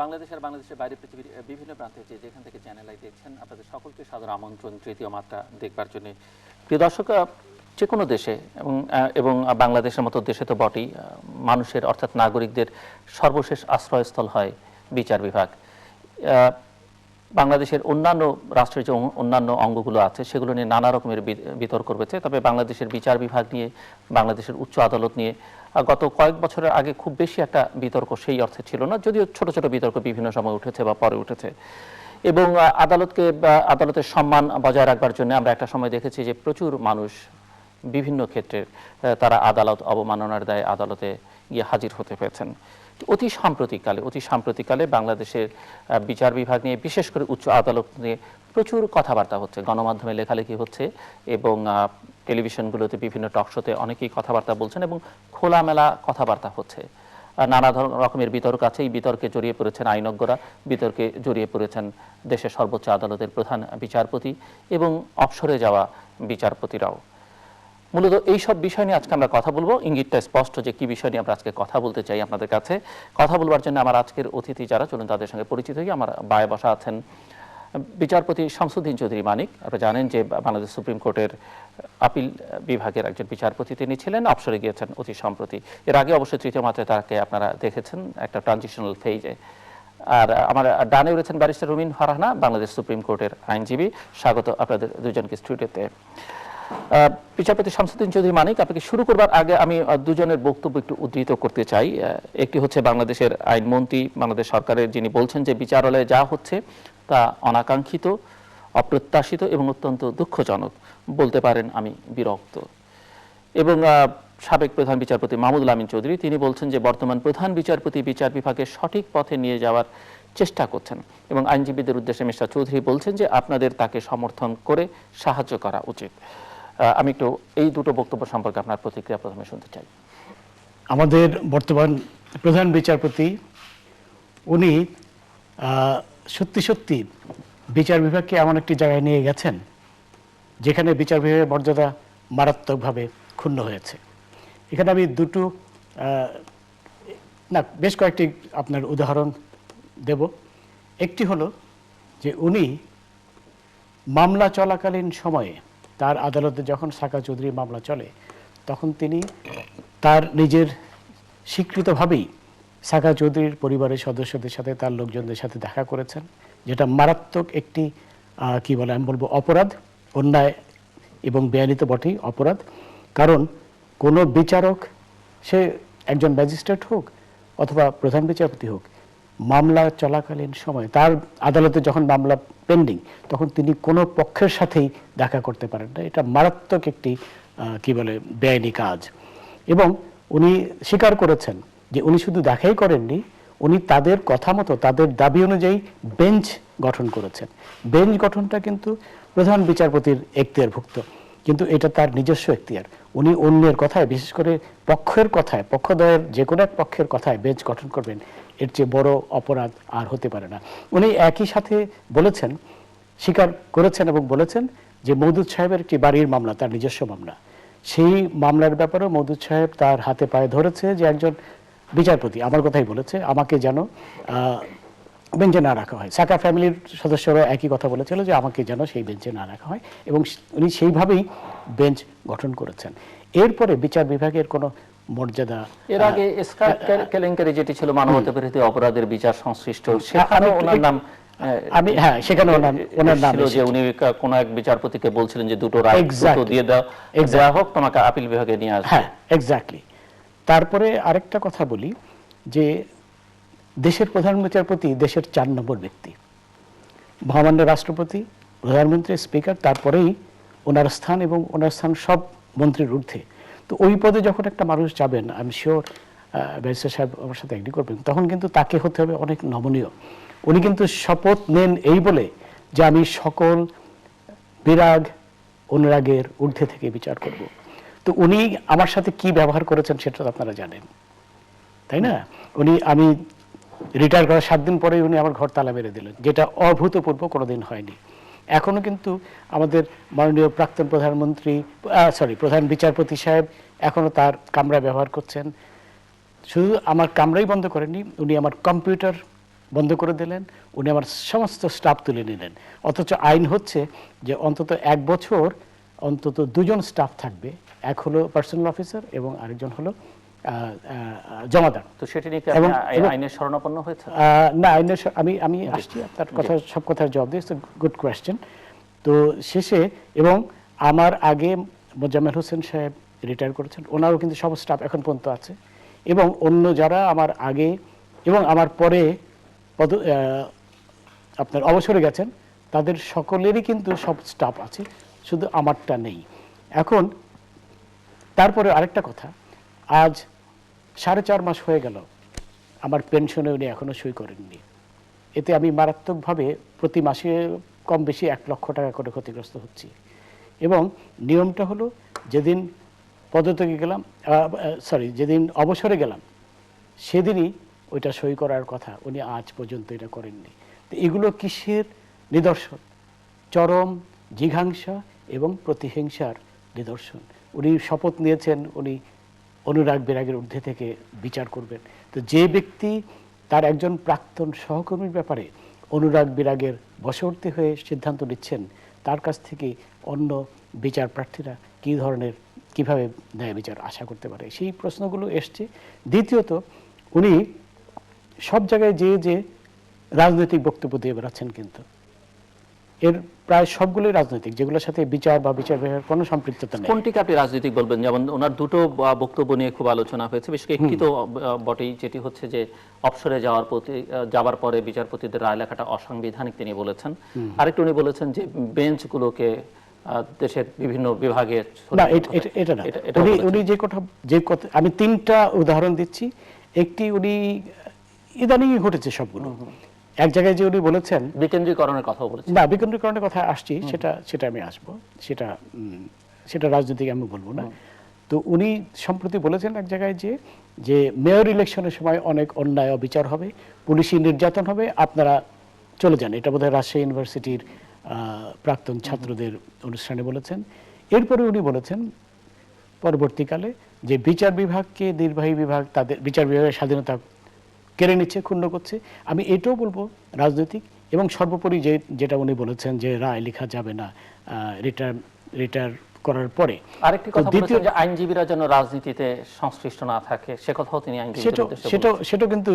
বাংলাদেশের বাইরে পৃথিবীর বিভিন্ন প্রান্তে যেখান থেকে চ্যানেল আই দেখছেন আপনাদের সকলকে সাদর আমন্ত্রণ তৃতীয় মাত্রা দেখবার জন্য। প্রিয় দর্শক, যে কোনো দেশে এবং বাংলাদেশের মতো দেশে তো বটেই মানুষের অর্থাৎ নাগরিকদের সর্বশেষ আশ্রয়স্থল হয় বিচার বিভাগ। বাংলাদেশের অন্যান্য রাষ্ট্রের যে অন্যান্য অঙ্গগুলো আছে সেগুলো নিয়ে নানা রকমের বিতর্ক রয়েছে, তবে বাংলাদেশের বিচার বিভাগ নিয়ে, বাংলাদেশের উচ্চ আদালত নিয়ে গত কয়েক বছরের আগে খুব বেশি একটা বিতর্ক সেই অর্থে ছিল না, যদিও ছোট ছোট বিতর্ক বিভিন্ন সময় উঠেছে বা পরে উঠেছে। এবং আদালতের সম্মান বজায় রাখবার জন্য আমরা একটা সময় দেখেছি যে প্রচুর মানুষ বিভিন্ন ক্ষেত্রে তারা আদালত অবমাননার দায়ে আদালতে গিয়ে হাজির হতে পেরেছেন। অতি সাম্প্রতিককালে বাংলাদেশের বিচার বিভাগ নিয়ে, বিশেষ করে উচ্চ আদালত নিয়ে প্রচুর কথাবার্তা হচ্ছে, গণমাধ্যমে লেখালেখি হচ্ছে এবং টেলিভিশনগুলোতে বিভিন্ন টকশোতে অনেকেই কথাবার্তা বলছেন এবং খোলামেলা কথাবার্তা হচ্ছে। নানা রকমের বিতর্ক আছে, এই বিতর্কে জড়িয়ে পড়েছেন আইনজ্ঞরা, বিতর্কে জড়িয়ে পড়েছেন দেশের সর্বোচ্চ আদালতের প্রধান বিচারপতি এবং অবসরে যাওয়া বিচারপতিরাও। মূলত এইসব বিষয় নিয়ে আজকে আমরা কথা বলবো। ইঙ্গিতটা স্পষ্ট যে কি বিষয় নিয়ে আমরা আজকে কথা বলতে চাই আপনাদের কাছে। কথা বলবার জন্য আমার আজকের অতিথি যারা, চলুন তাদের সঙ্গে পরিচিত হই। আমার বায়ে বসা আছেন বিচারপতি শামসুদ্দিন চৌধুরী মানিক। আপনারা জানেন যে বাংলাদেশ সুপ্রিম কোর্টের আপিল বিভাগের একজন বিচারপতি তিনি ছিলেন, অবসরে গিয়েছেন অতি সম্প্রতি। এর আগে অবশ্যই তৃতীয় মাত্রায় তাকে আপনারা দেখেছেন একটা ট্রানজিশনাল ফেজে। আর আমার ডানে রয়েছেন ব্যারিস্টার রুমিন ফারহানা, বাংলাদেশ সুপ্রিম কোর্টের আইনজীবী। স্বাগত আপনাদের দুজনকে স্টুডিওতে। বিচারপতি শামসুদ্দিন চৌধুরী মানিক, আপনাকে শুরু করবার আগে আমি দুজনের বক্তব্য একটু উদ্ধৃত করতে চাই। একটি হচ্ছে বাংলাদেশের আইনমন্ত্রী, বাংলাদেশ সরকারের, যিনি বলছেন যে বিচারালয়ে যা হচ্ছে তা অনাকাঙ্ক্ষিত, অপ্রত্যাশিত এবং অত্যন্ত দুঃখজনক, বলতে পারেন আমি বিরক্ত। এবং সাবেক প্রধান বিচারপতি মাহমুদুল আমিন চৌধুরী, তিনি বলছেন যে বর্তমান প্রধান বিচারপতি বিচার বিভাগের সঠিক পথে নিয়ে যাওয়ার চেষ্টা করছেন এবং আইনজীবীদের উদ্দেশ্যে মিস্টার চৌধুরী বলছেন যে আপনাদের তাকে সমর্থন করে সাহায্য করা উচিত। আমি একটু এই দুটো বক্তব্য সম্পর্কে আপনার প্রতিক্রিয়া প্রথমে শুনতে চাই। আমাদের বর্তমান প্রধান বিচারপতি উনি সত্যি সত্যি বিচার বিভাগকে এমন একটি জায়গায় নিয়ে গেছেন যেখানে বিচার বিভাগের মর্যাদা মারাত্মকভাবে ক্ষুণ্ণ হয়েছে। এখানে আমি বেশ কয়েকটি আপনার উদাহরণ দেব। একটি হলো যে উনি মামলা চলাকালীন সময়ে, তার আদালতে যখন সাকা চৌধুরী মামলা চলে, তখন তিনি তার নিজের স্বীকৃতভাবেই সাকা চৌধুরীর পরিবারের সদস্যদের সাথে, তার লোকজনদের সাথে দেখা করেছেন, যেটা মারাত্মক একটি আমি বলবো অপরাধ, অন্যায় এবং বেআইনি তো বটেই অপরাধ। কারণ কোনো বিচারক, সে একজন ম্যাজিস্ট্রেট হোক অথবা প্রধান বিচারপতি হোক, মামলা চলাকালীন সময় তার আদালতে যখন মামলা পেন্ডিং, তখন তিনি কোনো পক্ষের সাথেই দেখা করতে পারেন না। এটা মারাত্মক একটি বেআইনি কাজ। এবং উনি স্বীকার করেছেন যে উনি শুধু দেখাই করেননি, উনি তাদের কথা মতো, তাদের দাবি অনুযায়ী বেঞ্চ গঠন করেছেন। বেঞ্চ গঠনটা কিন্তু প্রধান বিচারপতির এখতিয়ারভুক্ত, কিন্তু এটা তার নিজস্ব এখতিয়ার। উনি অন্যের কথায়, বিশেষ করে পক্ষের কথায়, পক্ষদ্বয়ের যে কোনো এক পক্ষের কথায় বেঞ্চ গঠন করবেন, এর চেয়ে বড় অপরাধ আর হতে পারে না। উনি একই সাথে বলেছেন, স্বীকার করেছেন এবং বলেছেন যে মওদুদ সাহেবের একটি বাড়ির মামলা, তার নিজস্ব মামলা, সেই মামলার ব্যাপারেও মওদুদ সাহেব তার হাতে পায়ে ধরেছে যে একজন বিচারপতি, আমার কথাই বলেছে, আমাকে যেন বেঞ্চে না রাখা হয়। সাকা ফ্যামিলির সদস্যরা একই কথা বলেছিল যে আমাকে যেন সেই বেঞ্চে না রাখা হয়, এবং উনি সেইভাবেই বেঞ্চ গঠন করেছেন। এরপরে বিচার বিভাগের কোনো মর্যাদা, এর আগে স্কার্প কেলেঙ্কারি যেটি ছিল মানবতা বিরোধী অপরাধের বিচার সংশ্লিষ্ট, সেখানে ওনার নাম, সেখানে ওনার নাম যে উনি কোন এক বিচারপতিকে বলছিলেন যে দুটো রায় দিয়ে দেওয়া হোক, তোমাকে আপিল বিভাগে নিয়ে আসবে। হ্যাঁ, এক্স্যাক্টলি। তারপরে আরেকটা কথা বলি যে দেশের প্রধান বিচারপতি দেশের 4 নম্বর ব্যক্তি, মহামান্য রাষ্ট্রপতি, প্রধানমন্ত্রী, স্পিকার, তারপরেই ওনার স্থান, এবং ওনার স্থান সব মন্ত্রীর ঊর্ধ্বে। তো ওই পদে যখন একটা মানুষ যাবেন, আমি শিওর ব্যারিস্টার সাহেব আমার সাথে এগ্রি করবেন, তখন কিন্তু তাকে হতে হবে অনেক নমনীয়। উনি কিন্তু শপথ নেন এই বলে যে আমি সকল বিরাগ অনুরাগের ঊর্ধ্বে থেকে বিচার করব। তো উনি আমার সাথে কি ব্যবহার করেছেন সেটা আপনারা জানেন, তাই না? আমি রিটায়ার করার 7 দিন পরেই উনি আমার ঘর তালা মেরে দিলেন, যেটা অভূতপূর্ব, কোনোদিন হয়নি। এখনো কিন্তু আমাদের মাননীয় প্রাক্তন প্রধান বিচারপতি সাহেব এখনো তার কামরা ব্যবহার করছেন। শুধু আমার কামরাই বন্ধ করেননি, উনি আমার কম্পিউটার বন্ধ করে দিলেন, উনি আমার সমস্ত স্টাফ তুলে নিলেন। অথচ আইন হচ্ছে যে অন্তত 1 বছর অন্তত 2 জন স্টাফ থাকবে, এক হলো পার্সোনাল অফিসার এবং আরেকজন হলো জমাদার। তো সেটা নিয়ে কি আপনি আইনের শরণাপন্ন হয়েছে? না, আইনের আমি আসছি আপনার কথা, সব কথার জবাব দিই। Good question. তো শেষে এবং আমার আগে মোজাম্মেল হোসেন সাহেব রিটায়ার করেছেন, ওনারও কিন্তু সব স্টাফ এখন পর্যন্ত আছে, এবং অন্য যারা আমার আগে এবং আমার পরে আপনার অবসরে গেছেন তাদের সকলেরই কিন্তু সব স্টাফ আছে, শুধু আমারটা নেই। এখন তারপরে আরেকটা কথা, আজ 4.5 মাস হয়ে গেল আমার পেনশনে উনি এখনো সই করেননি। এতে আমি মারাত্মকভাবে প্রতি মাসে কম বেশি 1 লক্ষ টাকা করে ক্ষতিগ্রস্ত হচ্ছি। এবং নিয়মটা হলো যেদিন পদত্যাগে গেলাম, যেদিন অবসরে গেলাম সেদিনই ওইটা সই করার কথা, উনি আজ পর্যন্ত এটা করেননি। তো এগুলো কিসের নিদর্শন? চরম জিঘাংসা এবং প্রতিহিংসার নিদর্শন। উনি শপথ নিয়েছেন উনি অনুরাগ বিরাগের ঊর্ধ্বে থেকে বিচার করবেন। তো যে ব্যক্তি তার একজন প্রাক্তন সহকর্মীর ব্যাপারে অনুরাগ বিরাগের বশবর্তী হয়ে সিদ্ধান্ত নিচ্ছেন, তার কাছ থেকে অন্য বিচার প্রার্থীরা কিভাবে ন্যায় বিচার আশা করতে পারে? সেই প্রশ্নগুলো এসছে। দ্বিতীয়ত, উনি সব জায়গায় যে রাজনৈতিক বক্তব্য দিয়ে বেড়াচ্ছেন, কিন্তু এর প্রায় সবগুলোই রাজনৈতিক, যেগুলোর সাথে বিচার বা বিচার বিভাগের কোনো সম্পৃক্ততা নেই। কোনটিকে আপনি রাজনৈতিক বলবেন? যেমন ওনার দুটো বক্তব্য নিয়ে খুব আলোচনা হয়েছে, বেশ একটি তো বটেই, যেটি হচ্ছে যে অবসরে যাওয়ার পরে বিচারপতিদের রায় লেখাটা অসাংবিধানিক তিনি বলেছেন। আরেকটু উনি বলেছেন যে বেঞ্চগুলোকে দেশের বিভিন্ন বিভাগে না, এটা না। উনি যে কথা আমি 3টা উদাহরণ দিচ্ছি। একটি উনি ইদানিং ঘটেছে সবগুলো। এক জায়গায় যে উনি বলেছেন বিকেন্দ্রীকরণের কথা বলেছেন, না, বিকেন্দ্রীকরণের কথা আসছি, সেটা আমি আসবো, সেটা রাজনীতিকে আমি বলবো না। তো উনি সম্প্রতি বলেছেন এক জায়গায় যে মেয়র ইলেকশনের সময় অনেক অন্যায় অবিচার হবে, পুলিশি নির্যাতন হবে, আপনারা চলে যান। এটা বোধহয় রাজশাহী ইউনিভার্সিটির প্রাক্তন ছাত্রদের অনুষ্ঠানে বলেছেন। এরপরে উনি বলেছেন পরবর্তীকালে যে বিচার বিভাগকে নির্বাহী বিভাগ তাদের বিচার বিভাগের স্বাধীনতা কেড়ে নিচ্ছে, ক্ষুণ্ণ করছে। আমি এটাও বলবো রাজনৈতিক। এবং সর্বোপরি যেটা উনি বলেছেন যে রায় লেখা যাবে না রিটায়ার করার পরে। আরেকটি কথা বলেছেন যে আইনজীবীরা যেন রাজনীতিতে সংশ্লিষ্ট না থাকে, সে কথাও তিনি আইনজীবীদের উদ্দেশ্যে বলেছেন।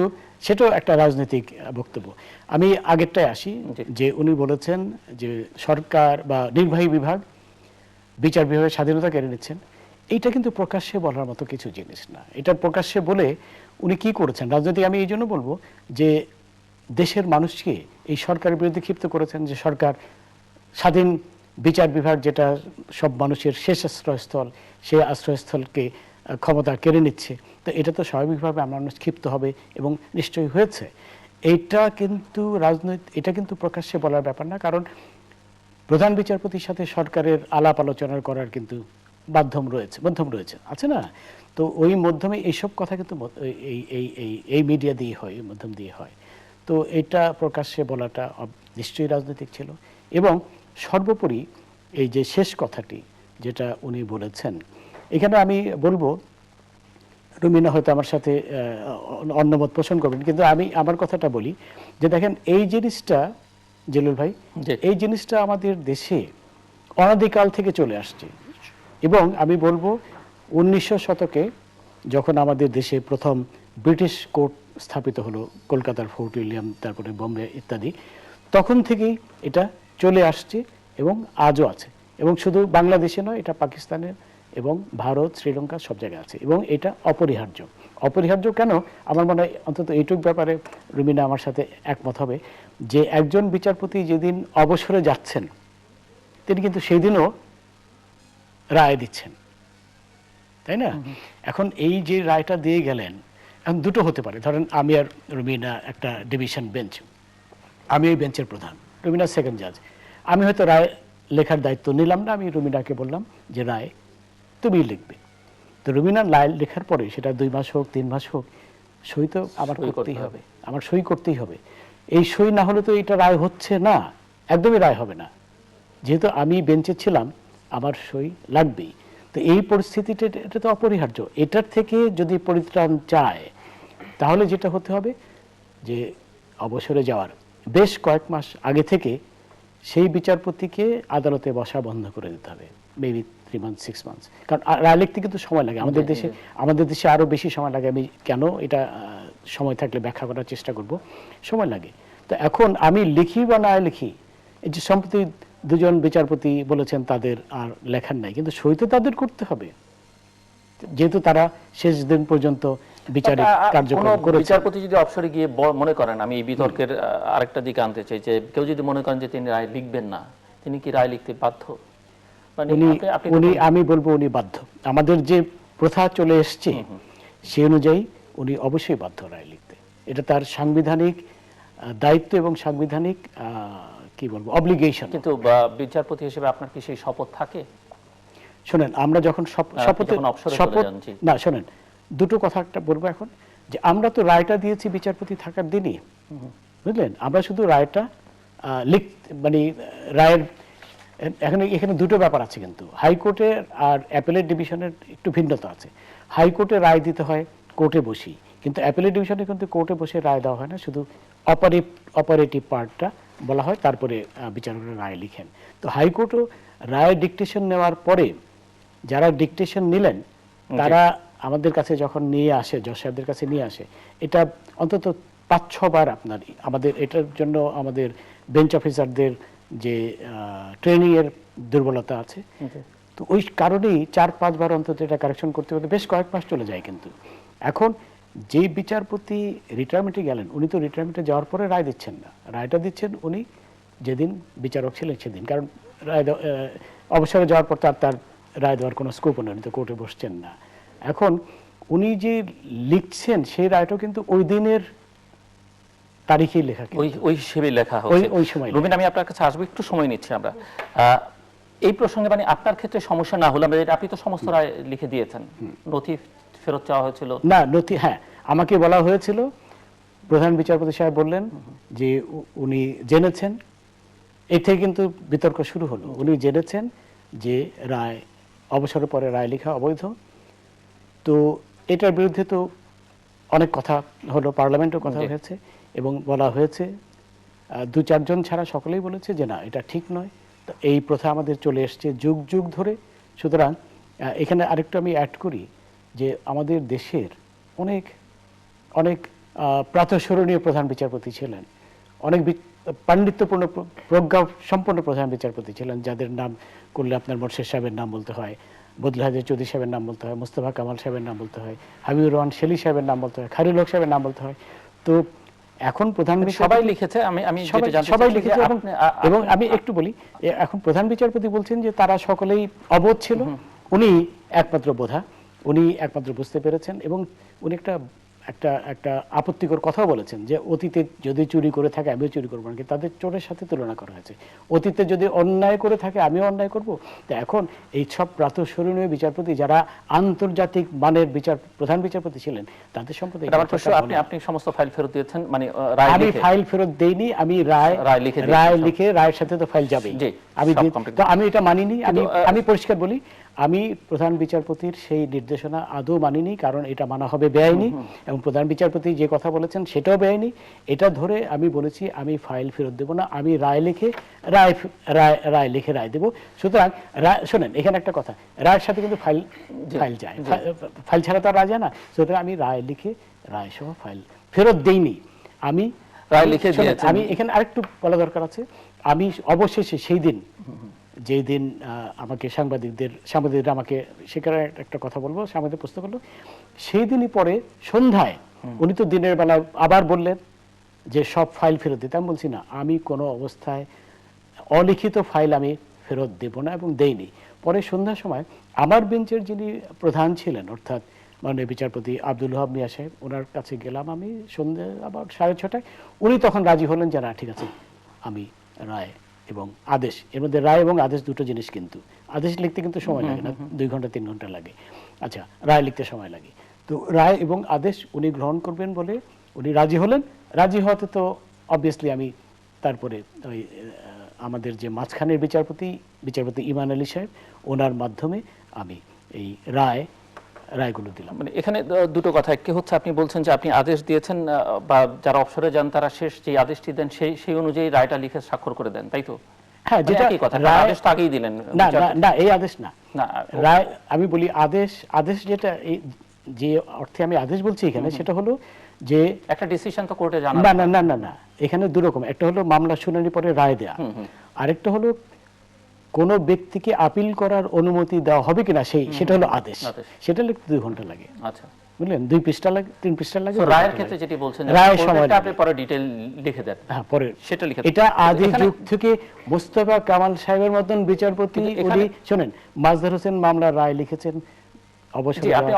সেটাও একটা রাজনৈতিক বক্তব্য। আমি আগেরটায় আসি, যে উনি বলেছেন যে সরকার বা নির্বাহী বিভাগ বিচার বিভাগের স্বাধীনতা কেড়ে নিচ্ছেন। এইটা কিন্তু প্রকাশ্যে বলার মতো কিছু জিনিস না। এটা প্রকাশ্যে বলে উনি কি করেছেন রাজনীতি? আমি এই জন্য বলবো যে দেশের মানুষকে এই সরকারের বিরুদ্ধে ক্ষিপ্ত করেছেন, যে সরকার স্বাধীন বিচার বিভাগ, যেটা সব মানুষের শেষ আশ্রয়স্থল, সেই আশ্রয়স্থলকে ক্ষমতা কেড়ে নিচ্ছে। তো এটা তো স্বাভাবিকভাবে আমরা মানুষ ক্ষিপ্ত হবে, এবং নিশ্চয়ই হয়েছে। এটা কিন্তু প্রকাশ্যে বলার ব্যাপার না, কারণ প্রধান বিচারপতির সাথে সরকারের আলাপ আলোচনা করার কিন্তু মাধ্যম রয়েছে, আছে না? তো ওই মাধ্যমে এইসব কথা কিন্তু এই মিডিয়া দিয়ে হয়, এই মাধ্যম দিয়ে হয়। তো এটা প্রকাশ্যে বলাটা নিশ্চয়ই রাজনৈতিক ছিল। এবং সর্বোপরি এই যে শেষ কথাটি যেটা উনি বলেছেন, এখানে আমি বলবো, রুমিনা হয়তো আমার সাথে অন্যমত পোষণ করবেন, কিন্তু আমি আমার কথাটা বলি যে দেখেন, এই জিনিসটা জলিল ভাই, এই জিনিসটা আমাদের দেশে অনাদিকাল থেকে চলে আসছে। এবং আমি বলবো 1900 শতকে যখন আমাদের দেশে প্রথম ব্রিটিশ কোর্ট স্থাপিত হলো, কলকাতার ফোর্ট উইলিয়াম, তারপরে বোম্বে ইত্যাদি, তখন থেকেই এটা চলে আসছে এবং আজও আছে। এবং শুধু বাংলাদেশে নয়, এটা পাকিস্তানের এবং ভারত, শ্রীলঙ্কা সব জায়গায় আছে। এবং এটা অপরিহার্য কেন? আমার মনে হয় অন্তত এইটুক ব্যাপারে রুমিনা আমার সাথে একমত হবে, যে একজন বিচারপতি যেদিন অবসরে যাচ্ছেন তিনি কিন্তু সেই দিনও রায় দিচ্ছেন, তাই না? এখন এই যে রায়টা দিয়ে গেলেন, এখন দুটো হতে পারে। ধরেন আমি আর রুমিনা একটা ডিভিশন বেঞ্চ, আমি এই বেঞ্চের প্রধান, রুমিনা সেকেন্ড জাজ। আমি হয়তো রায় লেখার দায়িত্ব নিলাম না, আমি রুমিনাকে বললাম যে রায় তুমি লিখবে। তো রুমিনা রায় লেখার পরে সেটা 2 মাস হোক 3 মাস হোক, সই তো আমার করতেই হবে, আমার সই করতেই হবে। এই সই না হলে তো এটা রায় হচ্ছে না, একদমই রায় হবে না। যেহেতু আমি বেঞ্চে ছিলাম, আমার সই লাগবেই। তো এই পরিস্থিতিটা, এটা তো অপরিহার্য। এটার থেকে যদি পরিত্রাণ চায়, তাহলে যেটা হতে হবে যে অবসরে যাওয়ার বেশ কয়েক মাস আগে থেকে সেই বিচারপতিকে আদালতে বসা বন্ধ করে দিতে হবে, মেবি 3 months 6 months। কারণ রায় লিখতে কিন্তু সময় লাগে, আমাদের দেশে আরো বেশি সময় লাগে। আমি কেন এটা সময় থাকলে ব্যাখ্যা করার চেষ্টা করব। সময় লাগে। তো এখন আমি লিখি বা না লিখি, এই যে সম্প্রতি দুজন বিচারপতি বলেছেন তাদের আর লেখার নাই, কিন্তু সই তো তাদের করতে হবে, যেহেতু তারা শেষ দিন পর্যন্ত বিচারিক কার্যক্রম করেছে। বিচারপতি যদি অবসরে গিয়ে মনে করেন, আমি এই বিতর্কের আরেকটা দিকে আনতে চাই, যে কেউ যদি মনে করেন যে তিনি রায় লিখবেন না, তিনি কি রায় লিখতে বাধ্য? আমি বলবো উনি বাধ্য। আমাদের যে প্রথা চলে এসছে সেই অনুযায়ী উনি অবশ্যই বাধ্য রায় লিখতে। এটা তার সাংবিধানিক দায়িত্ব এবং সাংবিধানিক কি বলবো অব্লিগেশন। কিন্তু বিচারপতি হিসেবে আপনার কি সেই শপথ থাকে? শোনেন, আমরা যখন শপথ না, শোনেন দুটো কথা একটা বলবো এখন, যে আমরা তো রায়টা দিয়েছি বিচারপতি থাকার দিনই, বুঝলেন? আমরা শুধু রায়টা মানে রায়ের এখানে দুটো ব্যাপার আছে, কিন্তু হাইকোর্টের আর অ্যাপেলেট ডিভিশনের একটু ভিন্নতা আছে। হাইকোর্টে রায় দিতে হয় কোর্টে বসি, কিন্তু অ্যাপেলেট ডিভিশনে কিন্তু কোর্টে বসে রায় দেওয়া হয় না, শুধু অপারেটিভ পার্টটা বলা হয়, তারপরে বিচারকরা রায় লিখেন। তো হাইকোর্টও রায় ডিকটেশন নেওয়ার পরে যারা ডিকটেশন নিলেন তারা আমাদের কাছে যখন নিয়ে আসে, জজ সাহেবদের কাছে নিয়ে আসে, এটা অন্তত 5-6 বার আমাদের এটার জন্য আমাদের বেঞ্চ অফিসারদের যে ট্রেনিং এর দুর্বলতা আছে, তো ওই কারণেই 4-5 বার অন্তত এটা কারেকশন করতে করতে বেশ কয়েক মাস চলে যায়। কিন্তু এখন যে বিচারপতি রিটায়ারমেন্টে গেলেন, উনি তো রিটায়ারমেন্টে যাওয়ার পরে রায় দিচ্ছেন না, রায়টা দিচ্ছেন উনি যেদিন বিচারক ছিলেন সেদিন। কারণ রায় অবসরে যাওয়ার পর তার রায় দেওয়ার কোনো স্কোপও নেই, উনি তো কোর্টে বসছেন না। এখন উনি যে লিখছেন সেই রায়টাও কিন্তু ওই দিনের তারিখেই লেখা, ওই হিসেবে লেখা হচ্ছে ওই সময়। রবিন, আমি আপনার কাছে আসবো, একটু সময় নিচ্ছি আমরা এই প্রসঙ্গে। মানে আপনার ক্ষেত্রে সমস্যা না হলে, আপনি তো সমস্ত রায় লিখে দিয়েছেন, নথি ফেরত চাওয়া হয়েছিল না? নথি, হ্যাঁ, আমাকে বলা হয়েছিল, প্রধান বিচারপতি সাহেব বললেন যে উনি জেনেছেন, এই থেকে কিন্তু বিতর্ক শুরু হলো। উনি জেনেছেন যে রায় অবসরের পরে রায় লেখা অবৈধ। তো এটার বিরুদ্ধে তো অনেক কথা হলো, পার্লামেন্টেও কথা হয়েছে এবং বলা হয়েছে, 2-4 জন ছাড়া সকলেই বলেছে যে না, এটা ঠিক নয়। তো এই প্রথা আমাদের চলে এসছে যুগ যুগ ধরে। সুতরাং এখানে আরেকটু আমি অ্যাড করি যে আমাদের দেশের অনেক অনেক প্রাতঃস্মরণীয় প্রধান বিচারপতি ছিলেন, অনেক পাণ্ডিত্যপূর্ণ প্রজ্ঞা সম্পন্ন প্রধান বিচারপতি ছিলেন, যাদের নাম করলে আপনার মোর্শেদ সাহেবের নাম বলতে হয়, বদরুল হাজি চৌধুরী সাহেবের নাম বলতে হয়, মোস্তফা কামাল সাহেবের নাম বলতে হয়, হাবিবুর রহমান শেলী সাহেবের নাম বলতে হয়, খায়রুল হক সাহেবের নাম বলতে হয়। তো এখন প্রধান সবাই লিখেছে, সবাই লিখেছে। এবং আমি একটু বলি, এখন প্রধান বিচারপতি বলছেন যে তারা সকলেই অবোধ ছিল, উনি একমাত্র বোধা, উনি একমাত্র বুঝতে পেরেছেন। এবং উনি একটা আপত্তিকর কথাও বলেছেন যে অতীতে যদি চুরি করে থাকে আমিও চুরি করবো, নাকি তাদের চোরের সাথে তুলনা করা হয়েছে। অতীতে যদি অন্যায় করে থাকে আমিও অন্যায় করব। তো এখন এই সব প্রাতঃস্মরণীয় বিচারপতি যারা আন্তর্জাতিক মানের প্রধান বিচারপতি ছিলেন, তাদের সম্পর্কে আপনি সমস্ত ফাইল ফেরত দিয়েছেন? মানে আমি ফাইল ফেরত দেইনি, আমি রায় লিখে, রায়ের সাথে তো ফাইল যাবেই, আমি এটা মানিনি। আমি পরিষ্কার বলি, আমি প্রধান বিচারপতির সেই নির্দেশনা আদৌ মানিনি, কারণ এটা মানা হবে বেআইনি, এবং প্রধান বিচারপতি যে কথা বলেছেন সেটাও বেআইনি। এটা ধরে আমি বলেছি আমি ফাইল ফেরত দেব না, আমি রায় লিখে রায় দেব। সুতরাং শোনেন, এখানে একটা কথা, রায়ের সাথে কিন্তু ফাইল যায়, ফাইল ছাড়া তো আর রায় যায় না। সুতরাং আমি রায় লিখে রায় সহ ফাইল ফেরত দেইনি। আমি রায় লিখে আমি এখানে আরেকটু বলা দরকার আছে, আমি অবশেষে সেই দিন, যেই দিন আমাকে সাংবাদিকরা আমাকে সেখানে একটা কথা বলবো, সাংবাদিক প্রশ্ন করলো, সেই দিনই পরে সন্ধ্যায় উনি তো দিনের বেলা আবার বললেন যে সব ফাইল ফেরত দিতে। আমি বলছি না, আমি কোনো অবস্থায় অলিখিত ফাইল আমি ফেরত দেব না এবং দেইনি। পরে সন্ধ্যার সময় আমার বেঞ্চের যিনি প্রধান ছিলেন, অর্থাৎ মাননীয় বিচারপতি আব্দুল ওহাব মিয়া সাহেব, ওনার কাছে গেলাম আমি সন্ধ্যে আবার 6:30টায়। উনি তখন রাজি হলেন যে না, ঠিক আছে, আমি রায় এবং আদেশ, এর মধ্যে রায় এবং আদেশ দুটো জিনিস, কিন্তু আদেশ লিখতে কিন্তু সময় লাগে না, 2 ঘন্টা 3 ঘন্টা লাগে। আচ্ছা, রায় লিখতে সময় লাগে। তো রায় এবং আদেশ উনি গ্রহণ করবেন বলে উনি রাজি হলেন। রাজি হওয়াতে তো অবভিয়াসলি আমি তারপরে ওই আমাদের যে মাঝখানের বিচারপতি ইমান আলী সাহেব, ওনার মাধ্যমে আমি এই রায় রায়গুলো দিলাম। মানে এখানে দুটো কথা, একটি হচ্ছে আপনি বলছেন যে আপনি আদেশ দিয়েছেন বা যারা অবসরে যান তারা শেষ যে আদেশটি দেন সেই অনুযায়ী রায়টা লিখে স্বাক্ষর করে দেন, তাই তো? হ্যাঁ, মানে যেটা একই কথা, কারণ আদেশ তো আগেই দিলেন। না না না, এই আদেশ না, না, রায় আমি বলি আদেশ যেটা যে অর্থে আমি আদেশ বলছি এখানে, সেটা হলো যে একটা ডিসিশন তো কোর্টে জানা। না না না না না, এখানে দুই রকম, একটা হলো মামলা শুনানি পরে রায় দেয়া, আরেকটা হলো কোন ব্যক্তিকে আপিল করার অনুমতি দেওয়া হবে কিনা সেটা হলো আদেশ। সেটা লিখতে 2 ঘন্টা লাগে। আচ্ছা, বুঝলেন, 2 পৃষ্ঠা লাগে, 3 পৃষ্ঠা লাগে। রায়ের ক্ষেত্রে যেটি বলছেন রায়ের সময় আপনি পরে ডিটেইল লিখে দেন। হ্যাঁ, পরে সেটা লিখে। এটা আদি যুগ থেকে মোস্তফা কামাল সাহেবের মতন বিচারপতি উনি শুনেন মাঝদার হোসেন মামলার রায় লিখেছেন অবশ্যই। আপনি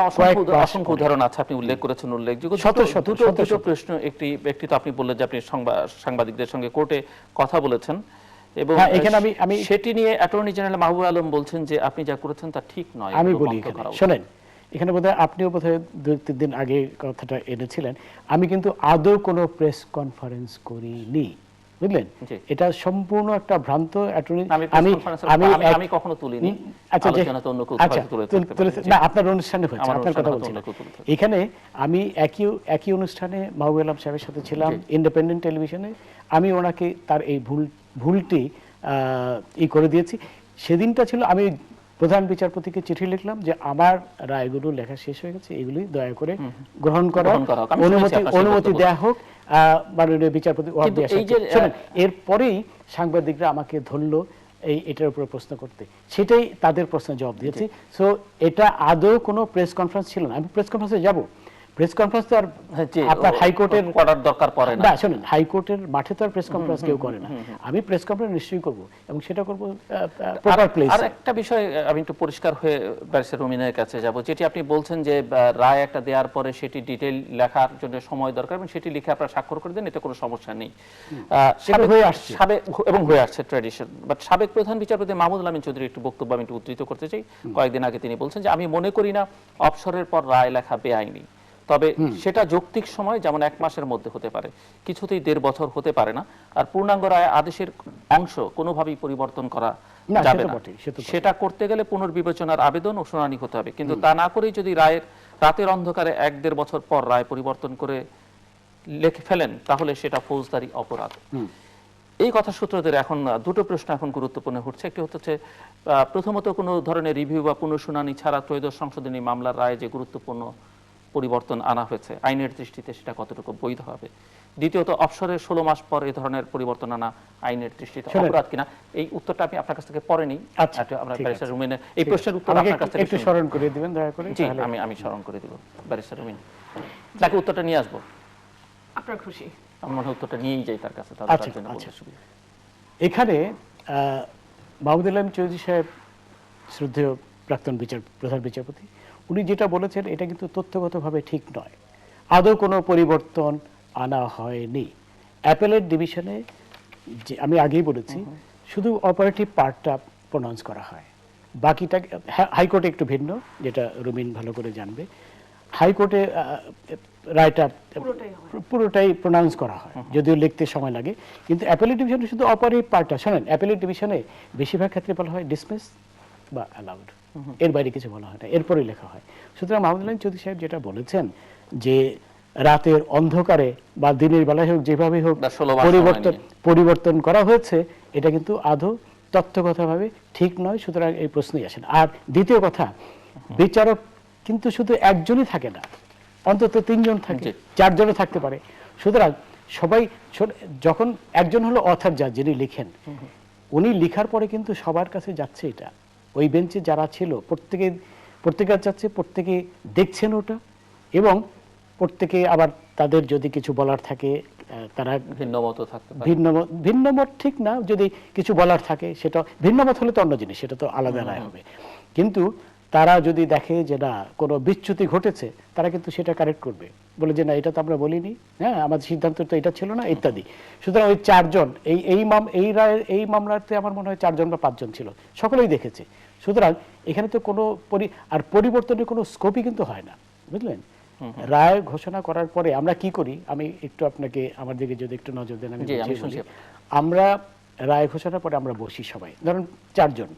অসংখ্য উদাহরণ আছে, আপনি উল্লেখ করেছেন, উল্লেখযোগ্য দুটো প্রশ্ন। একটি তো আপনি বললেন যে আপনি সাংবাদিকদের সঙ্গে কোর্টে কথা বলেছেন এবং এখানে আমি সেটি নিয়ে অ্যাটর্নি জেনারেল মাহবুব আলম বলছেন যে আপনি যা করেছেন তা ঠিক নয়। আমি বলি শুনেন, এখানে বোধহয় আপনিও বোধহয় 2-3 দিন আগে কথাটা এনেছিলেন, আমি কিন্তু আদৌ কোনো প্রেস কনফারেন্স করিনি, বুঝলেন? এটা সম্পূর্ণ একটা ভ্রান্ত অ্যাটর্নি। আমি কখনো তুলিনি। আচ্ছা, না, আপনার অনুষ্ঠানে হয়েছে, আপনার কথা বলছি। এখানে আমি একই অনুষ্ঠানে মাহবুব আলম সাহেবের সাথে ছিলাম ইন্ডিপেন্ডেন্ট টেলিভিশনে। আমি ওনাকে তার এই ভুলটি করে দিয়েছি। সেদিনটা ছিল আমি প্রধান বিচারপতিকে চিঠি লিখলাম যে আমার রায়গুলো লেখা শেষ হয়ে গেছে, এগুলি দয়া করে গ্রহণ করার অনুমতি দেয়া হোক মাননীয় বিচারপতি। এরপরেই সাংবাদিকরা আমাকে ধরলো এটার উপরে প্রশ্ন করতে, সেটাই তাদের প্রশ্নের জবাব দিয়েছি। সো এটা আদৌ কোনো প্রেস কনফারেন্স ছিল না। আমি প্রেস কনফারেন্সে যাব, প্রেস কনফারেন্স তো আর আপনার হাইকোর্টের করার দরকার পড়ে না। শুনুন, হাইকোর্টের মাঠে তো আর প্রেস কনফারেন্স কেউ করে না। আমি প্রেস কনফারেন্স নিশ্চয়ই করব এবং সেটা করব প্রপার প্লেস। আর একটা বিষয় আমি একটু পরিষ্কার হয়ে ব্যারিস্টার রুমিনের কাছে যাব, যেটি আপনি বলছেন যে রায় একটা দেওয়ার পরে সেটি ডিটেইল লেখার জন্য সময় দরকার এবং সেটি লিখে আপনারা স্বাক্ষর করে দেন, এতে কোনো সমস্যা নেই। সেটা হয়ে আসছে এবং হয়ে আসছে ট্র্যাডিশন। বাট সাবেক প্রধান বিচারপতি মাহমুদুল আমিন চৌধুরী একটু বক্তব্য আমি একটু উদ্ধৃত করতে চাই। কয়েকদিন আগে তিনি বলছেন যে আমি মনে করি না অবসরের পর রায় লেখা বেআইনি, তবে সেটা যৌক্তিক সময় যেমন 1 মাসের মধ্যে হতে পারে, কিছুতেই 1.5 বছর হতে পারে না। আর পূর্ণাঙ্গ রায় আদেশের অংশ কোনোভাবেই পরিবর্তন করা যাবে না। সেটা করতে গেলে পুনর্বিবেচনার আবেদন ও শুনানি হতে হবে, কিন্তু তা না করেই যদি রাতের অন্ধকারে 1-1.5 বছর পর রায় পরিবর্তন করে লিখে ফেলেন তাহলে সেটা ফৌজদারি অপরাধ। এই কথা সূত্রদের এখন দুটো প্রশ্ন এখন গুরুত্বপূর্ণ হচ্ছে। একটি হচ্ছে প্রথমত, কোনো ধরনের রিভিউ বা পুনঃশুনানি ছাড়া ত্রয়োদশ সংশোধনী মামলার রায় যে গুরুত্বপূর্ণ পরিবর্তন আনা হয়েছে আইনের দৃষ্টিতে সেটা কতটুকু বৈধ হবে। দ্বিতীয়ত, অবসরের 16 মাস পর এই ধরনের পরিবর্তন আনা আইনের দৃষ্টিতে অপরাধ কিনা। এই উত্তরটা আমি আপনার কাছ থেকে পরে নিই। আমরা ব্যারিস্টার রুমিনের এই প্রশ্নের উত্তর আপনার কাছ থেকে একটু স্মরণ করে দিবেন দয়া করে। জি, আমি স্মরণ করে দিব। ব্যারিস্টার রুমিন, তাকে উত্তরটা নিয়ে আসবো। আপনার খুশি? আমার মনে হয় উত্তরটা নিয়েই যাই তার কাছে। এখানে মাহমুদুল আলম চৌধুরী সাহেব, শ্রদ্ধেয় প্রাক্তন প্রধান বিচারপতি, উনি যেটা বলেছেন এটা কিন্তু তথ্যগতভাবে ঠিক নয়। আদৌ কোনো পরিবর্তন আনা হয়নি। অ্যাপেলেট ডিভিশনে যে আমি আগেই বলেছি শুধু অপারেটিভ পার্টটা প্রনাউন্স করা হয়, বাকিটা হাইকোর্টে একটু ভিন্ন, যেটা রুমিন ভালো করে জানবে। হাইকোর্টে রায়টা পুরোটাই প্রনাউন্স করা হয়, যদিও লিখতে সময় লাগে। কিন্তু অ্যাপেলেট ডিভিশনে শুধু অপারেটিভ পার্টটা, শোনেন, অ্যাপেলেট ডিভিশনে বেশিরভাগ ক্ষেত্রে বলা হয় ডিসমিস বা অ্যালাউড, এর বাইরে কিছু বলা হয় না, এরপরেই লেখা হয়। সুতরাং মাহমুদুল আলম চৌধুরী সাহেব যেটা বলেছেন যে রাতের অন্ধকারে বা দিনের বেলায় হোক, যেভাবে হোক পরিবর্তন করা হয়েছে, এটা কিন্তু আদৌ তথ্যগতভাবে ঠিক নয়। সুতরাং এই প্রশ্নই আসে না। আর দ্বিতীয় কথা, বিচারক কিন্তু শুধু একজনই থাকে না, অন্তত 3 জন থাকে, 4 জনও থাকতে পারে। সুতরাং সবাই, যখন একজন হলো অথর জাজ যিনি লিখেন, উনি লিখার পরে কিন্তু সবার কাছে যাচ্ছে এটা। ওই বেঞ্চে যারা ছিল প্রত্যেকে যাচ্ছে, প্রত্যেকে দেখছেন ওটা, এবং প্রত্যেকে আবার তাদের যদি কিছু বলার থাকে তারা ভিন্নমত ঠিক না, যদি কিছু বলার থাকে সেটা ভিন্নমত হলে তো অন্য জিনিস, সেটা তো আলাদা রায় হবে। কিন্তু তারা যদি দেখে যে না কোনো বিচ্যুতি ঘটেছে, তারা কিন্তু সেটা কারেক্ট করবে, বলে যে না এটা তো আমরা বলিনি, হ্যাঁ আমাদের সিদ্ধান্ত তো এটা ছিল না, ইত্যাদি। সুতরাং ওই 4 জন এই মামলাতে আমার মনে হয় 4 জন বা 5 জন ছিল, সকলেই দেখেছে। সুতরাং এখানে তো কোনো পরিবর্তনের কোনো স্কোপই কিন্তু হয় না, বুঝলেন? রায় ঘোষণা করার পরে আমরা কি করি, আমি একটু আপনাকে আমার দিকে যদি একটু নজর দেন। আমরা রায় ঘোষণার পরে আমরা বসি সবাই, ধরুন 4 জন,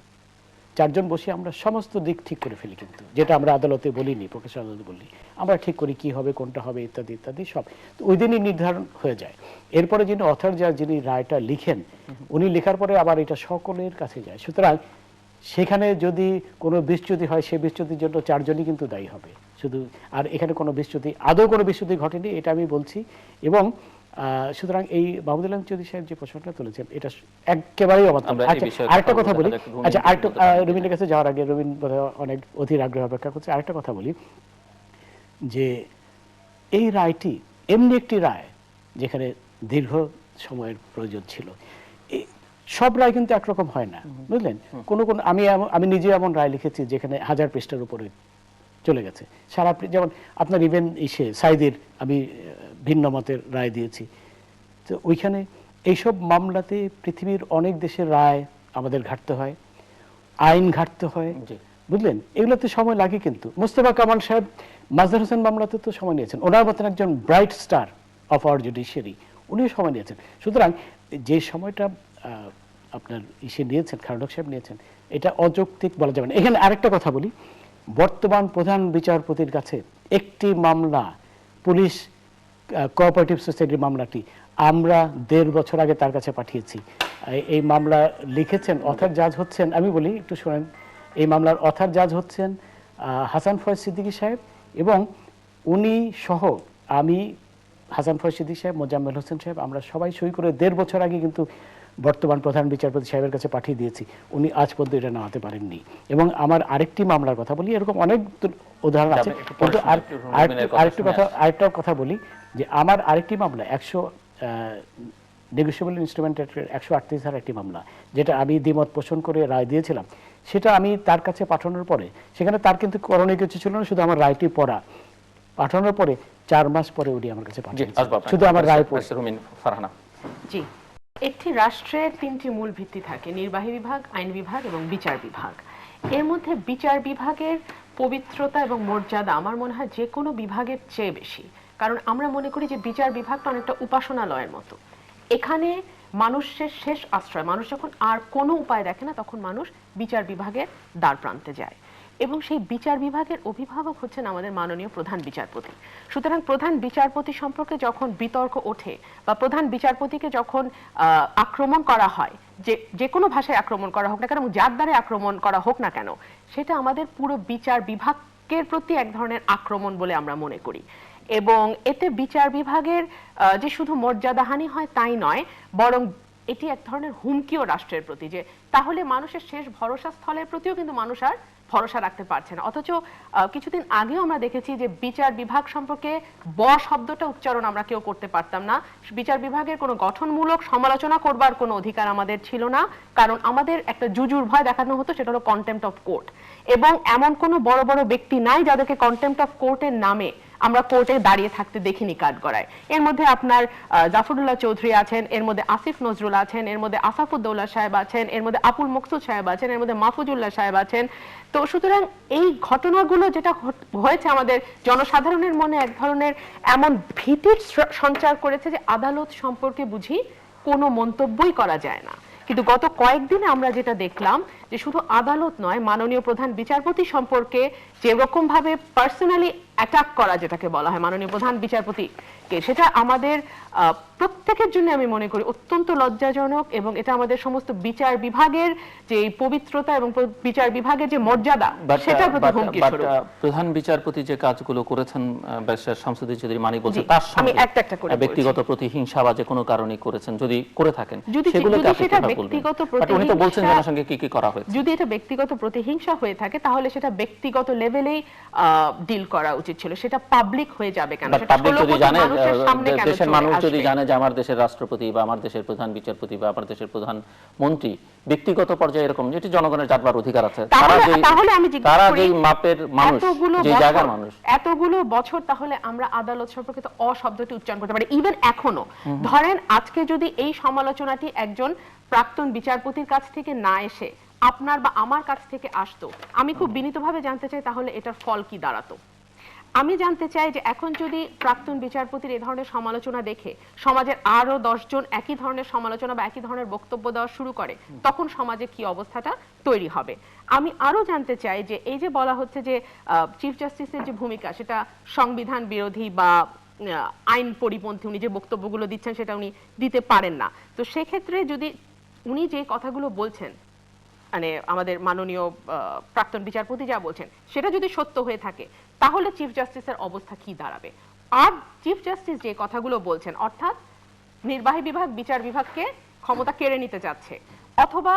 চারজন বসে আমরা সমস্ত দিক ঠিক করে ফেলি, কিন্তু যেটা আমরা আদালতে বলিনি, প্রকাশ্য আদালতে বলি, আমরা ঠিক করি কি হবে, কোনটা হবে, ইত্যাদি ইত্যাদি সব তো ওই দিনই নির্ধারণ হয়ে যায়। এরপরে যিনি অথর যিনি রায়টা লিখেন, উনি লেখার পরে আবার এটা সকলের কাছে যায়। সুতরাং সেখানে যদি কোনো বিচ্যুতি হয়, সেই বিচ্যুতির জন্য চারজনই কিন্তু দায়ী হবে শুধু। আর এখানে কোনো বিচ্যুতি, আদৌ কোনো বিচ্যুতি ঘটেনি, এটা আমি বলছি। এবং সুতরাং এই মাহমুদুল আলম চৌধুরী সাহেব যে প্রশ্নটা তুলেছেন, এটা একেবারেই অবান্তর। আরেকটা কথা বলি, আচ্ছা আরেকটা, রবীন্দ্রের কাছে যাওয়ার আগে, রবীন্দ্র অনেক অধীর আগ্রহ অপেক্ষা করছে, আরেকটা কথা বলি যে এই রায়টি এমনি একটি রায় যেখানে দীর্ঘ সময়ের প্রয়োজন ছিল। সব রায় কিন্তু একরকম হয় না, বুঝলেন। কোন কোন আমি নিজে এমন রায় লিখেছি যেখানে 1000 পৃষ্ঠার উপরে চলে গেছে সারা, যেমন আপনার ইভেন সাইদের আমি ভিন্ন মতের রায় দিয়েছি। তো ওইখানে এইসব মামলাতে পৃথিবীর অনেক দেশের রায় আমাদের ঘাটতে হয়, আইন ঘাটতে হয়, বুঝলেন। এগুলোতে সময় লাগে। কিন্তু মোস্তফা কামাল সাহেব মাজহার হোসেন মামলাতে তো সময় নিয়েছেন, ওনার মতন একজন bright star of our judiciary, উনিও সময় নিয়েছেন। সুতরাং যে সময়টা আপনার নিয়েছেন, খালেদ সাহেব নিয়েছেন, এটা অযৌক্তিক বলা যাবে না। এখানে আরেকটা কথা বলি, বর্তমান প্রধান বিচারপতির কাছে একটি মামলা, পুলিশ কোঅপারেটিভ সোসাইটির মামলাটি আমরা 1.5 বছর আগে তার কাছে পাঠিয়েছি। এই মামলা লিখেছেন, অথর জাজ হচ্ছেন, আমি বলি একটু শোনেন, এই মামলার অথর জাজ হচ্ছেন হাসান ফয়েজ সিদ্দিকী সাহেব, এবং উনি সহ আমি, হাসান ফয়েজ সিদ্দিকী সাহেব, মোজাম্মেল হোসেন সাহেব, আমরা সবাই সই করে 1.5 বছর আগে কিন্তু বর্তমান প্রধান বিচারপতি সাহেবের কাছে পাঠিয়ে দিয়েছি। উনি আজ পর্যন্ত এটা নামাতে পারেননি। এবং আমার আরেকটি মামলার কথা বলি, এরকম অনেক উদাহরণ আছে, কিন্তু আরেকটা কথা বলি যে আমার আরেকটি মামলা 100 নেগোশিয়েবল ইনস্ট্রুমেন্ট অ্যাক্টের 138 ধারা একটি মামলা, যেটা আমি দ্বিমত পোষণ করে রায় দিয়েছিলাম, সেটা আমি তার কাছে পাঠানোর পরে, সেখানে তার কিন্তু করণীয় কিছু ছিল না, শুধু আমার রায়টি পড়া। পাঠানোর পরে 4 মাস পরে উনি আমার কাছে পাঠিয়েছেন, শুধু আমার রায় পড়ে। জি, একটি রাষ্ট্রের 3টি মূল ভিত্তি থাকে, নির্বাহী বিভাগ, আইন বিভাগ এবং বিচার বিভাগ। এর মধ্যে বিচার বিভাগের পবিত্রতা এবং মর্যাদা আমার মনে হয় যে কোনো বিভাগের চেয়ে বেশি। কারণ আমরা মনে করি যে বিচার বিভাগটা অনেকটা উপাসনালয়ের মতো। এখানে মানুষের শেষ আশ্রয়, মানুষ যখন আর কোনো উপায় দেখে না, তখন মানুষ বিচার বিভাগের দ্বার প্রান্তে যায়। এবং সেই বিচার বিভাগের অভিভাবক হচ্ছেন আমাদের মাননীয় প্রধান বিচারপতি। সুতরাং প্রধান বিচারপতি সম্পর্কে যখন বিতর্ক ওঠে বা প্রধান বিচারপতিকে যখন আক্রমণ করা হয়, যে কোনো ভাষায় আক্রমণ করা হোক না কেন, যার দ্বারা আক্রমণ করা হোক না কেন, সেটা আমাদের পুরো বিচার বিভাগের প্রতি এক ধরনের আক্রমণ বলে আমরা মনে করি। এবং এতে বিচার বিভাগের যে শুধু মর্যাদাহানি হয় তাই নয়, বরং এটি এক ধরনের হুমকিও রাষ্ট্রের প্রতি, যে তাহলে মানুষের শেষ ভরসা স্থলের প্রতিও কিন্তু মানুষ আর ভরসা রাখতে পারছে না। অথচ কিছুদিন আগেও আমরা দেখেছি যে বিচার বিভাগ সম্পর্কে ব শব্দটা উচ্চারণ আমরা কেউ করতে পারতাম না। বিচার বিভাগের কোনো গঠনমূলক সমালোচনা করবার কোনো অধিকার আমাদের ছিল না, কারণ আমাদের একটা জুজুর ভয় দেখানো হতো, সেটা হলো কন্টেম্পট অফ কোর্ট। এবং এমন কোনো বড় বড় ব্যক্তি নাই যাদেরকে কন্টেম্পট অফ কোর্টের নামে আমরা কোর্টে দাঁড়িয়ে থাকতে দেখিনি কাঠগড়ায়। এর মধ্যে আপনার জাফরুল্লাহ চৌধুরী আছেন, এর মধ্যে আসিফ নজরুল আছেন, এর মধ্যে আসাফুদ্দৌলা সাহেব আছেন, এর মধ্যে আপুল মকসুদ সাহেব আছেন, এর মধ্যে মাহফুজুল্লাহ সাহেব আছেন। তো সুতরাং এই ঘটনাগুলো যেটা হয়েছে আমাদের জনসাধারণের মনে এক ধরনের এমন ভীতির সঞ্চার করেছে যে আদালত সম্পর্কে বুঝি কোনো মন্তব্যই করা যায় না। কিন্তু গত কয়েকদিনে আমরা যেটা দেখলাম যে শুধু আদালত নয়, মাননীয় প্রধান বিচারপতি সম্পর্কে যেরকম ভাবে পার্সোনালি অ্যাটাক করা, যেটাকে বলা হয় মাননীয় প্রধান বিচারপতিকে, সেটা আমাদের প্রত্যেকের জন্য আমি মনে করি অত্যন্ত লজ্জাজনক। এবং এটা আমাদের সমস্ত বিচার বিভাগের যে পবিত্রতা এবং বিচার বিভাগের যে মর্যাদা, সেটার প্রতি হুমকি স্বরূপ। প্রধান বিচারপতি যে কাজগুলো করেছেন ব্যারিস্টার শামসুদ্দিন চৌধুরী মানিক বলছেন, তার আমি একটা করে ব্যক্তিগত প্রতিহিংসা বা যে কোনো কারণে করেছেন, যদি করে থাকেন সেগুলোতে আপনি কিভাবে বলবেন? ব্যক্তিগত প্রতিহিংসা, উনি তো বলছেন জানার সঙ্গে কি কি করা হয়েছে। যদি এটা ব্যক্তিগত প্রতিহিংসা হয়ে থাকে তাহলে সেটা ব্যক্তিগত লেভেলেই ডিল করা উচিত ছিল, সেটা পাবলিক হয়ে যাবে কেন? সেটা পাবলিক যদি জানে, দেশের মানুষ যদি আসবে? জানে যে আমার দেশের রাষ্ট্রপতি বা আমার দেশের প্রধান বিচারপতি বা আমার দেশের প্রধান মন্ত্রী ব্যক্তিগত পর্যায়ে এরকম, যেটি জনগণের জানবার অধিকার আছে, তারা যে মাপের মানুষ, যে জায়গার মানুষ, এতগুলো বছর তাহলে আমরা আদালত সম্পর্কে তো অশব্দটি উচ্চারণ করতে পারি। ইভেন এখনো ধরেন আজকে যদি এই সমালোচনাটি একজন প্রাক্তন বিচারপতির কাছ থেকে না এসে আপনার বা আমার কাছ থেকে আসতো, আমি খুব বিনীতভাবে জানতে চাই তাহলে এটার ফল কি দাঁড়াতো। আমি জানতে চাই যে এখন যদি প্রাক্তন বিচারপতির এই ধরনের সমালোচনা দেখে সমাজের আরো 10 জন একই ধরনের সমালোচনা বা একই ধরনের বক্তব্য দেওয়া শুরু করে, তখন সমাজে কি অবস্থাটা তৈরি হবে? আমি আরো জানতে চাই যে এই যে বলা হচ্ছে যে চিফ জাস্টিসের যে ভূমিকা সেটা সংবিধান বিরোধী বা আইন পরিপন্থী, উনি যে বক্তব্যগুলো দিচ্ছেন সেটা উনি দিতে পারেন না, তো সেক্ষেত্রে যদি উনি যে কথাগুলো বলছেন, মানে আমাদের মাননীয় প্রাক্তন বিচারপতি যা বলছেন সেটা যদি সত্য হয়ে থাকে, তাহলে চিফ জাস্টিসের অবস্থা কি দাঁড়াবে? আর চিফ জাস্টিস যে কথাগুলো বলছেন, অর্থাৎ নির্বাহী বিভাগ বিচার বিভাগকে ক্ষমতা কেড়ে নিতে যাচ্ছে, অথবা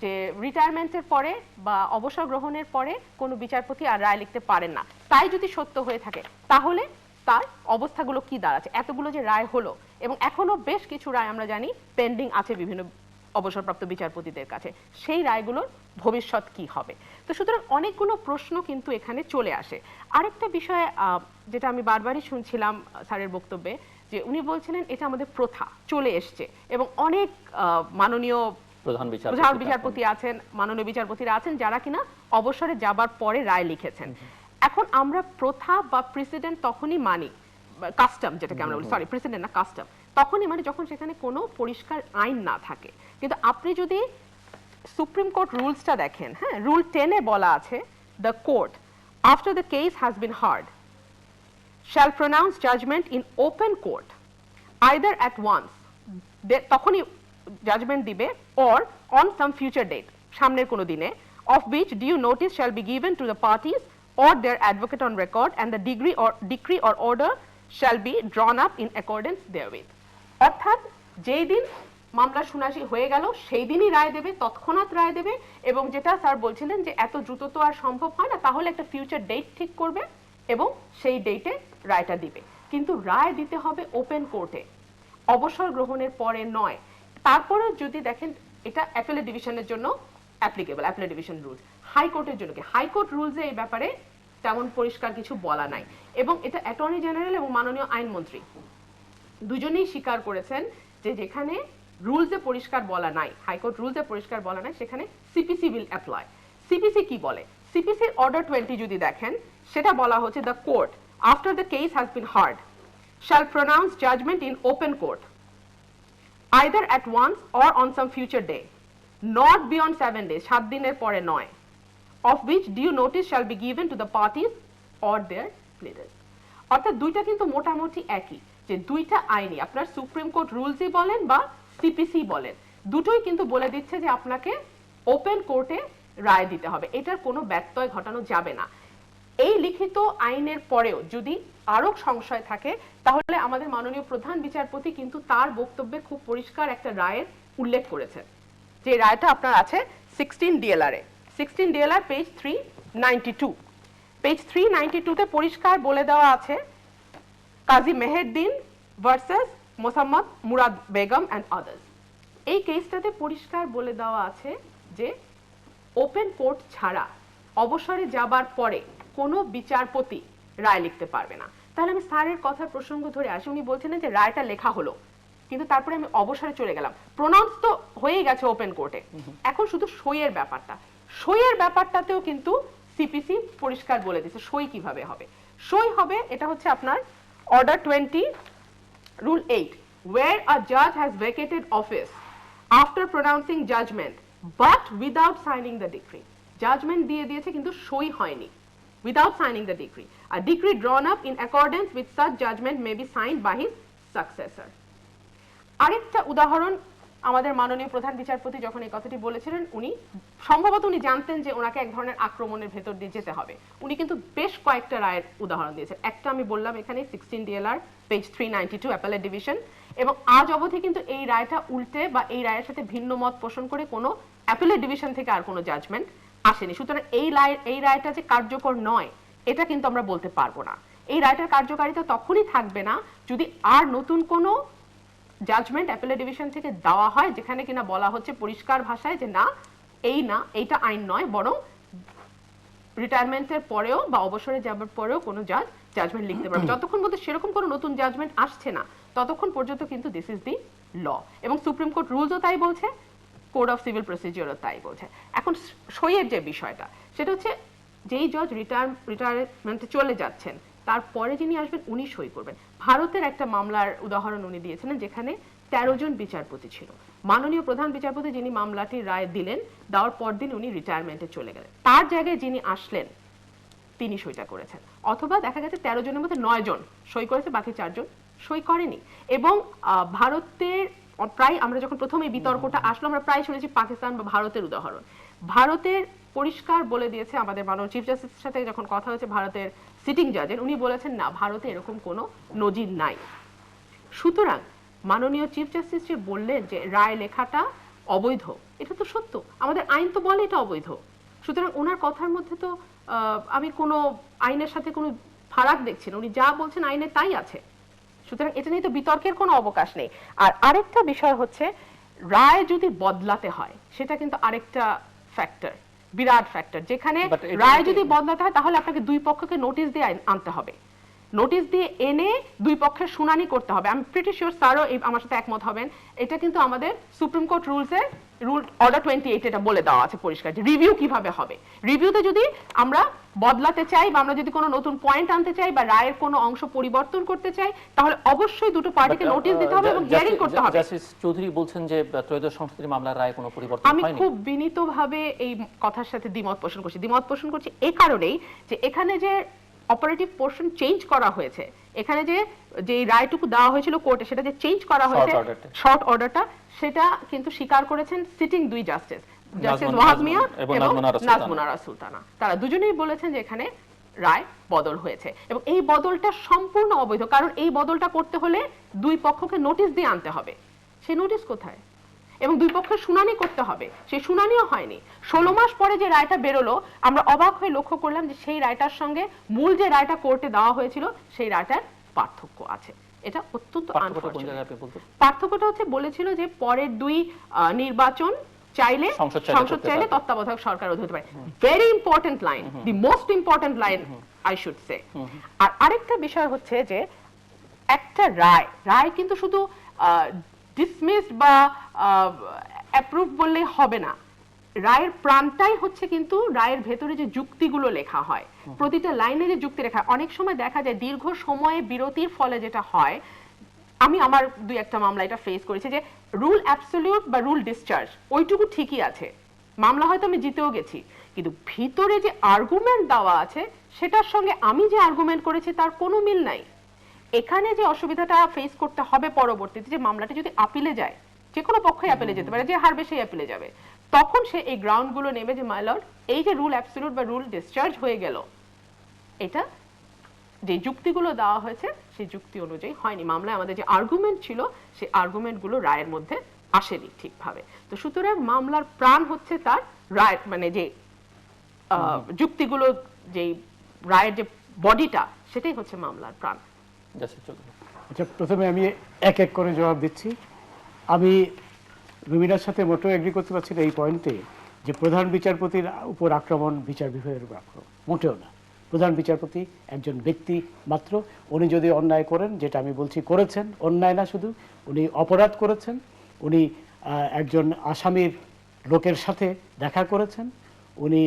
যে রিটায়ারমেন্টের পরে বা অবসর গ্রহণের পরে কোনো বিচারপতি আর রায় লিখতে পারেন না, তাই যদি সত্য হয়ে থাকে, তাহলে তার অবস্থাগুলো কি দাঁড়াচ্ছে? এতগুলো যে রায় হলো এবং এখনো বেশ কিছু রায় আমরা জানি পেন্ডিং আছে বিভিন্ন অবসরপ্রাপ্ত বিচারপতিদের কাছে, সেই রায়গুলোর ভবিষ্যৎ কি হবে? তো সুতরাং অনেকগুলো প্রশ্ন কিন্তু এখানে চলে আসে। আরেকটা বিষয় যেটা আমি বারবারই শুনছিলাম স্যারের বক্তব্যে, যে উনি বলছিলেন এটা আমাদের প্রথা চলে এসছে এবং অনেক মাননীয় প্রধান বিচারপতি আছেন, মাননীয় বিচারপতিরা আছেন যারা কিনা অবসরে যাবার পরে রায় লিখেছেন। এখন আমরা প্রথা বা প্রেসিডেন্ট তখনই মানি, কাস্টম যেটাকে আমরা বলি, সরি প্রেসিডেন্ট না কাস্টম, তখনই মানে যখন সেখানে কোনো পরিষ্কার আইন না থাকে। কিন্তু আপনি যদি সুপ্রিম কোর্ট রুলসটা দেখেন, হ্যাঁ, রুল 10 এ বলা আছে, the court after the case has been hard shall pronounce judgment in open court either at once, তখনই জাজমেন্ট দিবে, or on some future date, সামনের কোনো দিনে, of which due notice shall be given to the parties or their advocate on record, and the decree or order shall be drawn up in accordance therewith. অর্থাৎ যেই দিন মামলা শুনানি হয়ে গেল সেই দিনই রায় দেবে, তৎক্ষণাৎ রায় দেবে, এবং যেটা স্যার বলছিলেন যে এত দ্রুত তো আর সম্ভব হয় না, তাহলে একটা ফিউচার ডেট ঠিক করবে এবং সেই ডেটে রায়টা দিবে। কিন্তু রায় দিতে হবে ওপেন কোর্টে, অবসর গ্রহণের পরে নয়। তারপরেও যদি দেখেন এটা অ্যাপেলেট ডিভিশনের জন্য অ্যাপ্লিকেবল, অ্যাপেলেট ডিভিশন রুলস। হাইকোর্টের জন্য কি? হাইকোর্ট রুলসে এই ব্যাপারে তেমন পরিষ্কার কিছু বলা নাই, এবং এটা অ্যাটর্নি জেনারেল এবং মাননীয় আইনমন্ত্রী দুজনেই স্বীকার করেছেন যে যেখানে রুলসে পরিষ্কার বলা নাই, হাইকোর্ট রুলসে পরিষ্কার বলা নাই, সেখানে সিপিসি উইল অ্যাপ্লাই। সিপিসি কি বলে? সিপিসির অর্ডার 20 যদি দেখেন, সেটা বলা হচ্ছে the court after the case has been hard shall pronounce judgment in open court either at once or on some future day not beyond 7 days, 7 দিনের পরে নয়, of which due notice shall be given to the parties or their pleaders। অর্থাৎ দুইটা কিন্তু মোটামুটি একই, যে দুইটা আইনি, আপনার সুপ্রিম কোর্ট রুলসই বলেন বা সিপিসি বলেন, দুটোই কিন্তু বলে দিচ্ছে যে আপনাকে ওপেন কোর্টে রায় দিতে হবে, এটার কোনো ব্যত্যয় ঘটানো যাবে না। এই লিখিত আইনের পরেও যদি আরো সংশয় থাকে, তাহলে আমাদের মাননীয় প্রধান বিচারপতি কিন্তু তার বক্তব্যে খুব পরিষ্কার একটা রায়ের উল্লেখ করেছেন, যে রায়টা আপনার আছে 16 ডিএলআর এ, 16 ডিএলআর পেজ 392, পেজ 392 তে পরিষ্কার বলে দেওয়া আছে Kazi Meheruddin versus Mosammat Murad Begum and others. এই কেসটাতে পরিষ্কার বলে দেওয়া আছে যে ওপেন কোর্ট ছাড়া অবসরে যাবার পরে কোনো বিচারপতি রায় লিখতে পারবে না। তাহলে আমি স্যারের কথার প্রসঙ্গ ধরে আসি, উনি বলছিলেন যে রায়টা লেখা হলো, কিন্তু তারপরে আমি অবসরে চলে গেলাম, প্রোনাউন্স তো হয়ে গেছে ওপেন কোর্টে, এখন শুধু সইয়ের ব্যাপারটা, সইয়ের ব্যাপারটাতেও কিন্তু সিপিসি পরিষ্কার বলে দিচ্ছে সই কিভাবে হবে। সই হবে, এটা হচ্ছে আপনার order 20 rule 8, where a judge has vacated office after pronouncing judgment but without signing the decree, judgment দিয়ে দিয়েছে কিন্তু সই হয়নি, without signing the decree, a decree drawn up in accordance with such judgment may be signed by his successor। আরেকটা উদাহরণ, আমাদের মাননীয় প্রধান বিচারপতি যখন এই কথাটি বলেছিলেন, উনি সম্ভবত উনি জানতেন যে ওনাকে এক ধরনের আক্রমণের ভেতর দিয়ে যেতে হবে, উনি কিন্তু বেশ কয়েকটা রায়ের উদাহরণ দিয়েছেন। একটা আমি বললাম এখানে 16 ডিএলআর পেজ 392 অ্যাপেলেট ডিভিশন, এবং আজ অবধি কিন্তু এই রায়টা উল্টে বা এই রায়ের সাথে ভিন্ন মত পোষণ করে কোনো অ্যাপেলেট ডিভিশন থেকে আর কোনো জাজমেন্ট আসেনি। সুতরাং এই রায়টা যে কার্যকর নয়, এটা কিন্তু আমরা বলতে পারবো না। এই রায়টার কার্যকারিতা তখনই থাকবে না যদি আর নতুন কোনো জাজমেন্ট অ্যাপেলেট ডিভিশন থেকে দেওয়া হয়, যেখানে কিনা বলা হচ্ছে পরিষ্কার ভাষায় যে না এইটা আইন নয়, বরং রিটায়ারমেন্টের পরেও বা অবসরে যাবার পরেও কোনো জাজমেন্ট লিখতে পারবে। যতক্ষণ পর্যন্ত সেরকম কোনো নতুন জাজমেন্ট আসছে না, ততক্ষণ পর্যন্ত কিন্তু দিস ইজ দি ল, এবং সুপ্রিম কোর্ট রুলসও তাই বলছে, কোড অফ সিভিল প্রসিডিওরও তাই বলছে। এখন সইয়ের যে বিষয়টা, সেটা হচ্ছে যেই জজ রিটায়ারমেন্টে চলে যাচ্ছেন তারপরে যিনি আসবেন উনি সই করবেন। ভারতের একটা মামলার উদাহরণ উনি দিয়েছিলেন যেখানে 13 জন বিচারপতি ছিল। মাননীয় প্রধান বিচারপতি যিনি মামলাটির রায় দিলেন, দেওয়ার পরদিন উনি রিটায়ারমেন্টে চলে গেলেন, তার জায়গায় যিনি আসলেন তিনি সইটা করেছেন। অথবা দেখা গেছে 13 জনের মধ্যে 9 জন সই করেছে, বাকি 4 জন সই করেনি। এবং ভারতের প্রায়, আমরা যখন প্রথম এই বিতর্কটা আসলো, আমরা প্রায় শুনেছি পাকিস্তান বা ভারতের উদাহরণ। ভারতের পরিষ্কার বলে দিয়েছে, আমাদের মাননীয় চিফ জাস্টিসের সাথে যখন কথা হয়েছে ভারতের সিটিং জাজের, উনি বলেছেন না, ভারতে এরকম কোনো নজির নাই। সুতরাং মাননীয় চিফ জাস্টিস যে বললেন যে রায় লেখাটা অবৈধ, এটা তো সত্য, আমাদের আইন তো বলে এটা অবৈধ। সুতরাং ওনার কথার মধ্যে তো আমি কোনো আইনের সাথে কোনো ফারাক দেখছি না, উনি যা বলছেন আইনে তাই আছে। সুতরাং এটা নিয়ে তো বিতর্কের কোনো অবকাশ নেই। আর আরেকটা বিষয় হচ্ছে, রায় যদি বদলাতে হয় সেটা কিন্তু আরেকটা ফ্যাক্টর, বিরাট ফ্যাক্টর, যেখানে রায় যদি বদলাতে হয় তাহলে আপনাকে দুই পক্ষকে নোটিশ দিয়ে আনতে হবে, নোটিশ দিয়ে এনে দুই পক্ষের শুনানি করতে হবে। আমি প্রিটি শিওর স্যারও আমার সাথে একমত হবেন, এটা কিন্তু আমাদের সুপ্রিম কোর্ট রুলসের রুল অর্ডার 28 এটা বলে দেওয়া আছে পরিষ্কার যে রিভিউ কিভাবে হবে। রিভিউতে যদি আমরা বদলাতে চাই বা আমরা যদি কোনো নতুন পয়েন্ট আনতে চাই বা রায়ের কোনো অংশ পরিবর্তন করতে চাই, তাহলে অবশ্যই দুটো পার্টিকে নোটিশ দিতে হবে এবং হিয়ারিং করতে হবে। জাস্টিস চৌধুরী বলছেন যে ত্রয়োদশ সংশোধনী মামলার রায়ে কোনো পরিবর্তন আমি হয়নি। খুব বিনীতভাবে এই কথার সাথে দ্বিমত পোষণ করছি। দ্বিমত পোষণ করছি এই কারণেই যে এখানে যে অপারেটিভ পোর্শন চেঞ্জ করা হয়েছে, এখানে যে রায়টুকু দেওয়া হয়েছিল কোর্টে সেটা যে চেঞ্জ করা হয়েছে শর্ট অর্ডারটা, সেটা কিন্তু স্বীকার করেছেন সিটিং দুই জাস্টিস, জাস্টিস ওয়াহাব মিয়া এবং নাজমুনারা সুলতানা। তারা দুজনেই বলেছেন যে এখানে রায় বদল হয়েছে এবং এই বদলটা সম্পূর্ণ অবৈধ, কারণ এই বদলটা করতে হলে দুই পক্ষকে নোটিশ দিয়ে আনতে হবে। সেই নোটিশ কোথায়? এবং দুই পক্ষের শুনানি করতে হবে, সেই শুনানিও হয়নি। 16 মাস পরে যে রায়টা বেরোলো, আমরা অবাক হয়ে লক্ষ্য করলাম যে সেই রায়টার সঙ্গে মূল যে রায়টা কোর্টে দেওয়া হয়েছিল সেই রায়টার পার্থক্য আছে। এটা অত্যন্ত আনফরচুনেট। পার্থক্যটা হচ্ছে, বলেছিল যে পরের দুই নির্বাচন চাইলে, সংসদ চাইলে তত্ত্বাবধায়ক সরকার হতে পারে। Very important line, the most important line I should say. আর আরেকটা বিষয় হচ্ছে যে একটা রায় কিন্তু শুধু ডিসমিস বা অ্যাপ্রুভ বললে হবে না। রায়ের প্রাণটাই হচ্ছে কিন্তু রায়ের ভেতরে যে যুক্তিগুলো লেখা হয়, প্রতিটা লাইনে যে যুক্তি লেখা। অনেক সময় দেখা যায় দীর্ঘ সময়ে বিরতির ফলে যেটা হয়, আমি আমার দুই একটা মামলা এটা ফেস করেছি, যে রুল অ্যাবসলিউট বা রুল ডিসচার্জ ওইটুকু ঠিকই আছে, মামলা হয়তো আমি জিতেও গেছি, কিন্তু ভিতরে যে আর্গুমেন্ট দেওয়া আছে সেটার সঙ্গে আমি যে আর্গুমেন্ট করেছি তার কোনো মিল নাই। এখানে যে অসুবিধাটা ফেস করতে হবে পরবর্তীতে, যে মামলাটা যদি আপিলে যায়, যে কোনো পক্ষই আপিলে যেতে পারে, যে হারবে সেই আপিলে যাবে, তখন সে এই গ্রাউন্ডগুলো নেবে যে মাই লর্ড, এই যে রুল অ্যাবসলিউট বা রুল ডিসচার্জ হয়ে গেল, এটা যে যুক্তিগুলো দেওয়া হয়েছে সেই যুক্তি অনুযায়ী হয়নি, মামলায় আমাদের যে আর্গুমেন্ট ছিল সেই আর্গুমেন্টগুলো রায়ের মধ্যে আসেনি ঠিকভাবে। তো সুতরাং মামলার প্রাণ হচ্ছে তার রায়, মানে যে যুক্তিগুলো, যে রায়ের যে বডিটা, সেটাই হচ্ছে মামলার প্রাণ। আচ্ছা, প্রথমে আমি এক এক করে জবাব দিচ্ছি। আমি রুমিনার সাথে মোটেও এগ্রি করতে পারছি না এই পয়েন্টে যে প্রধান বিচারপতির উপর আক্রমণ বিচার বিভাগের উপর আক্রমণ, মোটেও না। প্রধান বিচারপতি একজন ব্যক্তি মাত্র, উনি যদি অন্যায় করেন, যেটা আমি বলছি করেছেন, অন্যায় না শুধু, উনি অপরাধ করেছেন, উনি একজন আসামির লোকের সাথে দেখা করেছেন, উনি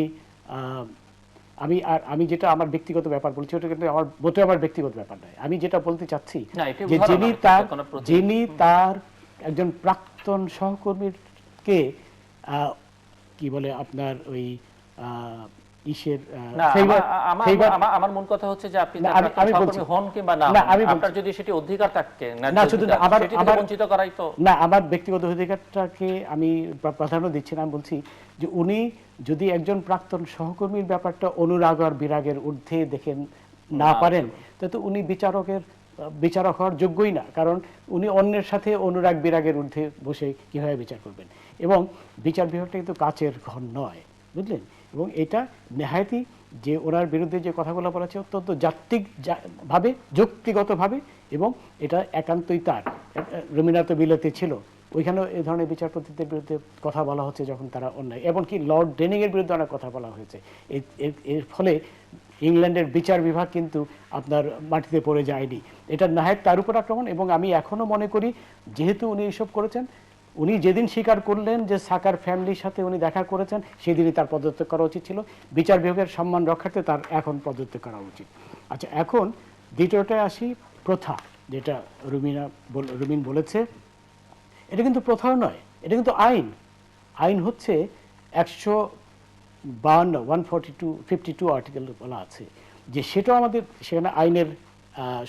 আমি যেটা আমার ব্যক্তিগত ব্যাপার বলছি, ওটা কিন্তু আমার মোটেও আমার ব্যক্তিগত ব্যাপার নয়। আমি যেটা বলতে চাচ্ছি যে যিনি তার একজন প্রাক্তন সহকর্মীকে কি বলে আপনার ওই ইসের আমার মূল কথা হচ্ছে যে আপনি সহকর্মী হন কিংবা না, আপনার যদি সেটি অধিকার থাকে না, শুধু আমার বঞ্চিত করাই তো না, আমার ব্যক্তিগত অধিকারটাকে আমি প্রাধান্য দিচ্ছি না। আমি বলছি যে উনি যদি একজন প্রাক্তন সহকর্মীর ব্যাপারটা অনুরাগ আর বিরাগের ঊর্ধ্বে দেখেন না পারেন, তো উনি বিচারক হওয়ার যোগ্যই না, কারণ উনি অন্যের সাথে অনুরাগ বিরাগের ঊর্ধ্বে বসে কিভাবে বিচার করবেন। এবং বিচার বিভাগটা কিন্তু কাচের ঘর নয়, বুঝলেন। এবং এটা নেহায়তি যে ওনার বিরুদ্ধে যে কথাগুলো বলা হচ্ছে অত্যন্ত ভাবে, যুক্তিগতভাবে, এবং এটা একান্তই তার। রুমিনা তো বিলেতে ছিল, ওইখানেও এই ধরনের বিচারপতিদের বিরুদ্ধে কথা বলা হচ্ছে যখন তারা অন্যায়, এমনকি লর্ড ডেনিংয়ের বিরুদ্ধে অনেক কথা বলা হয়েছে। এর ফলে ইংল্যান্ডের বিচার বিভাগ কিন্তু আপনার মাটিতে পড়ে যায়নি। এটা নাহায়ত তার উপর আক্রমণ। এবং আমি এখনো মনে করি, যেহেতু উনি এইসব করেছেন, উনি যেদিন স্বীকার করলেন যে সাকার ফ্যামিলির সাথে উনি দেখা করেছেন, সেদিনই তার পদত্যাগ করা উচিত ছিল। বিচার বিভাগের সম্মান রক্ষার্থে তার এখন পদত্যাগ করা উচিত। আচ্ছা, এখন দ্বিতীয়টায় আসি, প্রথা, যেটা রুমিন বলেছে, এটা কিন্তু প্রথাও নয়, এটা কিন্তু আইন। আইন হচ্ছে 152 আর্টিকেল বলা আছে, যে সেটাও আমাদের সেখানে আইনের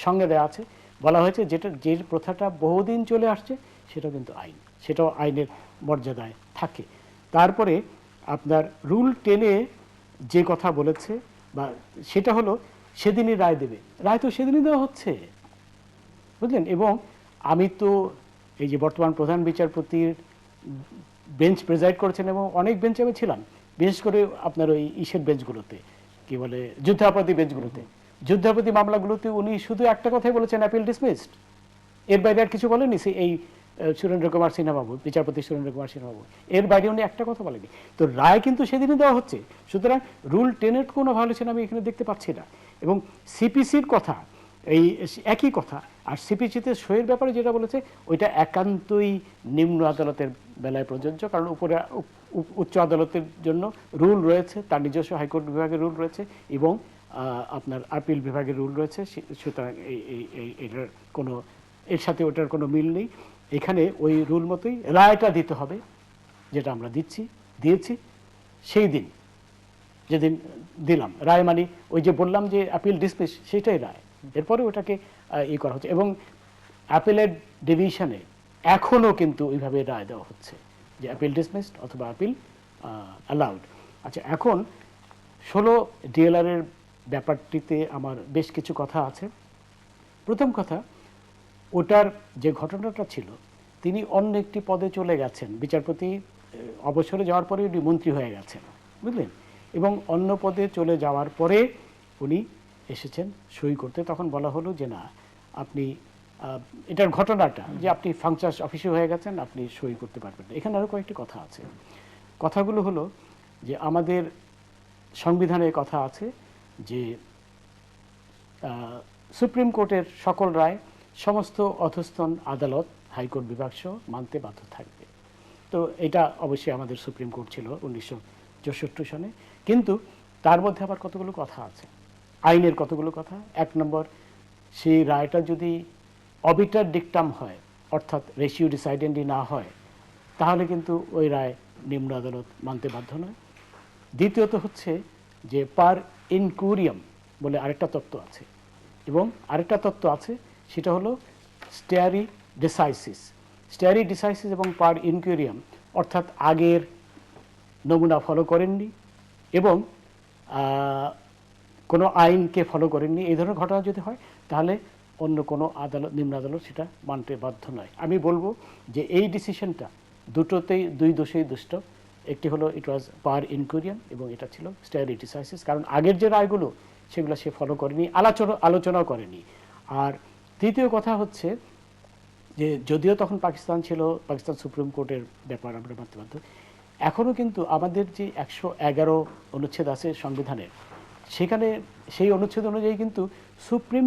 সঙ্গে দেওয়া আছে, বলা হয়েছে যেটা যে প্রথাটা বহুদিন চলে আসছে সেটাও কিন্তু আইন, সেটাও আইনের মর্যাদায় থাকে। তারপরে আপনার রুল 10-এ যে কথা বলেছে বা সেটা হলো সেদিনই রায় দেবে, রায় তো সেদিনই দেওয়া হচ্ছে, বুঝলেন। এবং আমি তো এই যে বর্তমান প্রধান বিচারপতির বেঞ্চ প্রেজাইড করেছেন এবং অনেক বেঞ্চে আমি ছিলাম, বিশেষ করে আপনার ওই ইসের বেঞ্চগুলোতে, কি বলে, যুদ্ধাপরাধী বেঞ্চগুলোতে, যুদ্ধাপরাধী মামলাগুলোতে উনি শুধু একটা কথাই বলেছেন, অ্যাপিল ডিসমিসড, এর বাইরে আর কিছু বলেনি। এই সুরেন্দ্র কুমার সিনহা বাবু, বিচারপতি সুরেন্দ্র কুমার সিনহা বাবু, এর বাইরে উনি একটা কথা বলেনি। তো রায় কিন্তু সেদিনই দেওয়া হচ্ছে, সুতরাং রুল 10-এর কোনো ভায়োলেশন আমি এখানে দেখতে পাচ্ছি না। এবং সিপিসির কথা এই একই কথা, আর সিপিসিতে সইয়ের ব্যাপারে যেটা বলেছে ওইটা একান্তই নিম্ন আদালতের বেলায় প্রযোজ্য, কারণ উপরে উচ্চ আদালতের জন্য রুল রয়েছে, তার নিজস্ব হাইকোর্ট বিভাগের রুল রয়েছে এবং আপনার আপিল বিভাগের রুল রয়েছে, সুতরাং এটার কোনো, এর সাথে ওটার কোনো মিল নেই। এখানে ওই রুল মতোই রায়টা দিতে হবে, যেটা আমরা দিয়েছি সেই দিন, যেদিন দিলাম রায়, মানে ওই যে বললাম যে অ্যাপিল ডিসমিস, সেটাই রায়, এরপরে ওটাকে করা হচ্ছে। এবং অ্যাপিলের ডিভিশনে এখনও কিন্তু ওইভাবে রায় দেওয়া হচ্ছে যে অ্যাপিল ডিসমিসড অথবা অ্যাপিল অ্যালাউড। আচ্ছা, এখন 16 ডিএলআর-এর ব্যাপারটিতে আমার বেশ কিছু কথা আছে। প্রথম কথা, ওটার যে ঘটনাটা ছিল, তিনি অন্য একটি পদে চলে গেছেন, বিচারপতি অবসরে যাওয়ার পরে উনি মন্ত্রী হয়ে গেছেন, বুঝলেন, এবং অন্য পদে চলে যাওয়ার পরে উনি এসেছেন সই করতে। তখন বলা হলো যে না, আপনি এটার ঘটনাটা যে আপনি ফাংশন অফিসে হয়ে গেছেন, আপনি সই করতে পারবেন না। এখানে আরও কয়েকটি কথা আছে। কথাগুলো হলো যে আমাদের সংবিধানে কথা আছে যে সুপ্রিম কোর্টের সকল রায় সমস্ত অধস্তন আদালত, হাইকোর্ট বিভাগ সহ মানতে বাধ্য থাকবে। তো এটা অবশ্যই আমাদের সুপ্রিম কোর্ট ছিল 1964 সনে, কিন্তু তার মধ্যে আবার কতগুলো কথা আছে, আইনের কতগুলো কথা। 1 নম্বর, সেই রায়টা যদি অবিটার ডিকটাম হয়, অর্থাৎ রেশিও ডিসাইডেন্ডি না হয়, তাহলে কিন্তু ওই রায় নিম্ন আদালত মানতে বাধ্য নয়। দ্বিতীয়ত হচ্ছে যে পার ইনকুরিয়াম বলে আরেকটা তত্ত্ব আছে, এবং আরেকটা তত্ত্ব আছে, সেটা হলো স্টেয়ারি ডিসাইসিস। স্টেয়ারি ডিসাইসিস এবং পার ইনকুরিয়াম, অর্থাৎ আগের নমুনা ফলো করেননি এবং কোনো আইনকে ফলো করেননি, এই ধরনের ঘটনা যদি হয় তাহলে অন্য কোনো আদালত, নিম্ন আদালত সেটা মানতে বাধ্য নয়। আমি বলবো যে এই ডিসিশনটা দুটোতেই দুই দোষেই দুষ্ট। একটি হলো ইট ওয়াজ পার ইনকুরিয়াম এবং এটা ছিল স্টেয়ারি ডিসাইসিস, কারণ আগের যে রায়গুলো সেগুলো সে ফলো করেনি, আলোচনাও করেনি। আর তৃতীয় কথা হচ্ছে যে যদিও তখন পাকিস্তান ছিল, পাকিস্তান সুপ্রিম কোর্টের ব্যাপার আমরা মানতে বাধ্য, এখনও কিন্তু আমাদের যে 111 অনুচ্ছেদ আছে সংবিধানের, সেখানে সেই অনুচ্ছেদ অনুযায়ী কিন্তু সুপ্রিম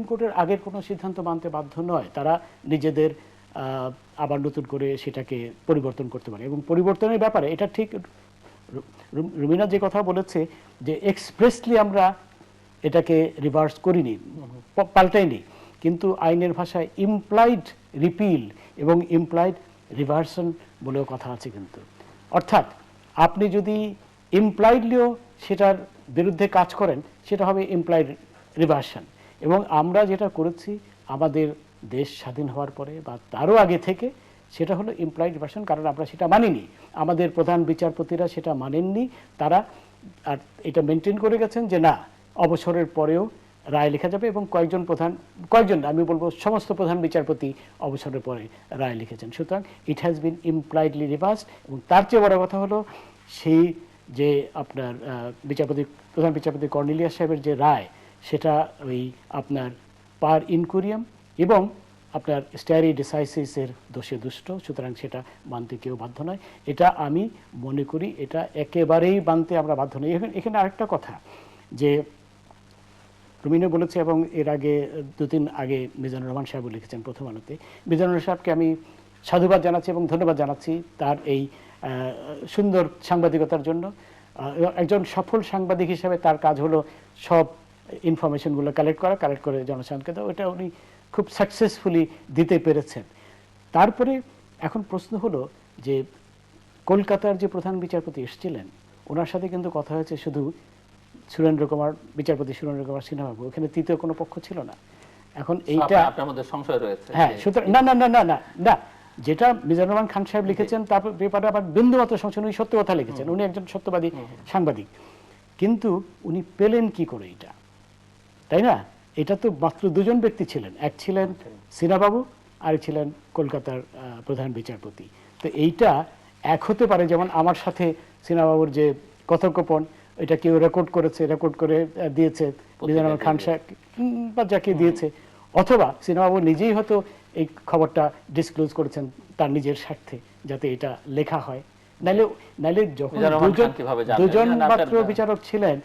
কোর্টের আগের কোনো সিদ্ধান্ত মানতে বাধ্য নয়। তারা নিজেদের আবার নতুন করে সেটাকে পরিবর্তন করতে পারে, এবং পরিবর্তনের ব্যাপারে এটা ঠিক রুমিনা যে কথা বলেছে যে এক্সপ্রেসলি আমরা এটাকে রিভার্স করিনি, পাল্টাইনি, কিন্তু আইনের ভাষায় ইমপ্লাইড রিপিল এবং ইমপ্লাইড রিভার্সন বলেও কথা আছে কিন্তু। অর্থাৎ আপনি যদি ইমপ্লাইডলিও সেটার বিরুদ্ধে কাজ করেন, সেটা হবে ইমপ্লাইড রিভার্সন। এবং আমরা যেটা করেছি আমাদের দেশ স্বাধীন হওয়ার পরে বা তারও আগে থেকে, সেটা হলো ইমপ্লাইড রিভার্সন, কারণ আমরা সেটা মানিনি, আমাদের প্রধান বিচারপতিরা সেটা মানেননি। তারা আর এটা মেনটেন করে গেছেন যে না, অবসরের পরেও রায় লেখা যাবে, এবং কয়েকজন আমি বলবো সমস্ত প্রধান বিচারপতি অবসরের পরে রায় লিখেছেন। সুতরাং ইট হ্যাজ বিন ইমপ্লাইডলি রিভার্সড। এবং তার চেয়ে বড় কথা হলো সেই যে আপনার প্রধান বিচারপতি কর্নেলিয়াস সাহেবের যে রায়, সেটা ওই আপনার পার ইনকুরিয়াম এবং আপনার স্টেয়ারি ডিসাইসিসের দোষে দুষ্ট, সুতরাং সেটা মানতে কেউ বাধ্য নয়। এটা আমি মনে করি এটা একেবারেই মানতে আমরা বাধ্য নই। এখানে আরেকটা কথা যে রুমিনে বলেছে, এবং এর আগে 2-3 আগে মিজানুর রহমান সাহেব লিখেছেন প্রথম আলোতে। মিজানুর সাহেবকে আমি সাধুবাদ জানাচ্ছি এবং ধন্যবাদ জানাচ্ছি তার এই সুন্দর সাংবাদিকতার জন্য। একজন সফল সাংবাদিক হিসেবে তার কাজ হলো সব ইনফরমেশনগুলো কালেক্ট করে জনসাধারণকে দেওয়া, ওটা উনি খুব সাকসেসফুলি দিতে পেরেছেন। তারপরে এখন প্রশ্ন হলো যে কলকাতার যে প্রধান বিচারপতি এসেছিলেন, ওনার সাথে কিন্তু কথা হয়েছে শুধু বিচারপতি সুরেন্দ্র কুমার সিনহা বাবু, ওখানে তৃতীয় কোনো পক্ষ ছিল না। এখন এইটা আপনার মধ্যে সংশয় রয়েছে? হ্যাঁ, সুতরাং না না না না না না, যেটা মিজানুর রহমান খান সাহেব লিখেছেন তার ব্যাপারে আবার বিন্দুমাত্র সংশয়, উনি সত্য কথা লিখেছেন, উনি একজন সত্যবাদী সাংবাদিক। কিন্তু উনি পেলেন কি করে এটা, তাই না? এটা তো মাত্র দুজন ব্যক্তি ছিলেন, এক ছিলেন সিনহা বাবু আর ছিলেন কলকাতার প্রধান বিচারপতি। তো এইটা এক হতে পারে, যেমন আমার সাথে সিনহা বাবুর যে কথোপকথন, এটা কেউ রেকর্ড করে দিয়েছে মিজানুর রহমান খান সাহেব বা যাকে দিয়েছে, অথবা সিনহা বাবু নিজেই হয়তো এই খবরটা ডিসক্লোজ করেছেন তার নিজের স্বার্থে, যাতে এটা লেখা হয়। নাইলে যখন দুজন মাত্র বিচারক ছিলেন,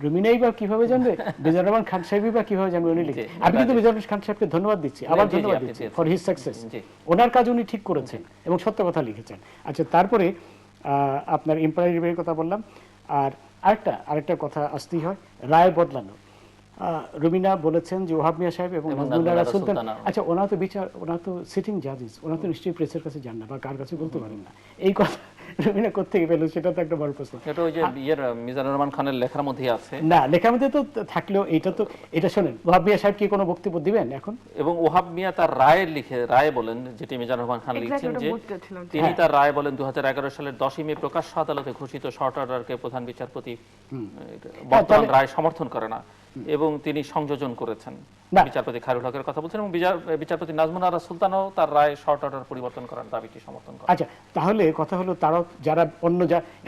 রুমিনাই বা কিভাবে জানবে, মিজানুর রহমান খান সাহেবই বা কিভাবে জানবে উনি লিখে। আমি কিন্তু মিজানুর রহমান খান সাহেবকে ধন্যবাদ দিচ্ছি, আবার ধন্যবাদ দিচ্ছি ফর হিজ সাকসেস। ওনার কাজ উনি ঠিক করেছেন এবং সত্য কথা লিখেছেন। আচ্ছা, তারপরে আপনার ইম্পায়ারের কথা বললাম, আর আরেকটা কথা আসতেই হয়, রায় বদলানো। রুমিনা বলেছেন যে ওহাব মিয়া সাহেব এবং নাজমুল্লাহ সুলতান, আচ্ছা ওনারা তো সিটিং জাজেস, ওনারা তো নিশ্চয়ই প্রেসের কাছে যান না বা কার কাছে বলতে পারেন না। এই কথা রুমিনা কোত্থেকে পেল, সেটা তো একটা বড় প্রশ্ন। এটা ওই যে মিজানুর রহমান খানের লেখার মধ্যে আছে না, লেখার মধ্যে তো থাকলেও এটা শোনেন, ওহাব মিয়া সাহেব কি কোনো বক্তব্য দিবেন এখন? এবং ওহাব মিয়া তার রায় বলেন, যেটি মিজানুর রহমান খান লিখছেন, যে তিনি তার রায় বলেন 2011 সালের 10ই মে প্রকাশ্য আদালতে ঘোষিত শর্ট অর্ডারকে প্রধান বিচারপতি বর্তমান রায় সমর্থন করে না এবং তিনি সংযোজন করেছেন। বিচারপতি খায়রুল হকের কথা বলছেন এবং বিচারপতি নাজমুল্লাহ সুলতানও তার রায় শর্ট অর্ডার পরিবর্তন করার দাবিটি সমর্থন করেন। আচ্ছা, তাহলে কথা হলো তারা যারা অন্য